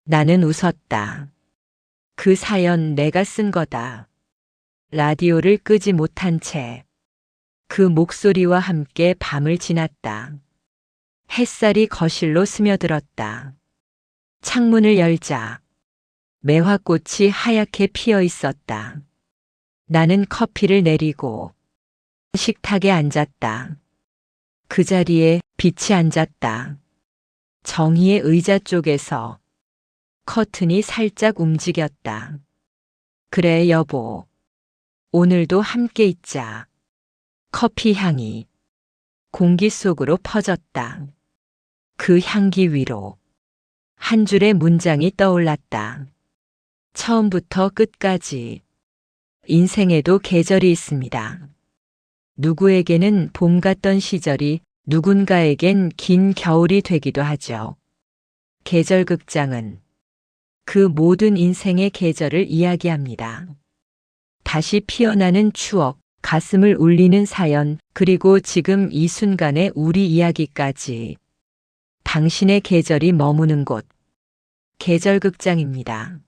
나는 웃었다. 그 사연 내가 쓴 거다. 라디오를 끄지 못한 채 그 목소리와 함께 밤을 지났다. 햇살이 거실로 스며들었다. 창문을 열자 매화꽃이 하얗게 피어 있었다. 나는 커피를 내리고 식탁에 앉았다. 그 자리에 빛이 앉았다. 정희의 의자 쪽에서 커튼이 살짝 움직였다. 그래, 여보. 오늘도 함께 있자. 커피 향이 공기 속으로 퍼졌다. 그 향기 위로 한 줄의 문장이 떠올랐다. 처음부터 끝까지 인생에도 계절이 있습니다. 누구에게는 봄 같던 시절이 누군가에겐 긴 겨울이 되기도 하죠. 계절극장은 그 모든 인생의 계절을 이야기합니다. 다시 피어나는 추억, 가슴을 울리는 사연, 그리고 지금 이 순간의 우리 이야기까지. 당신의 계절이 머무는 곳, 계절극장입니다.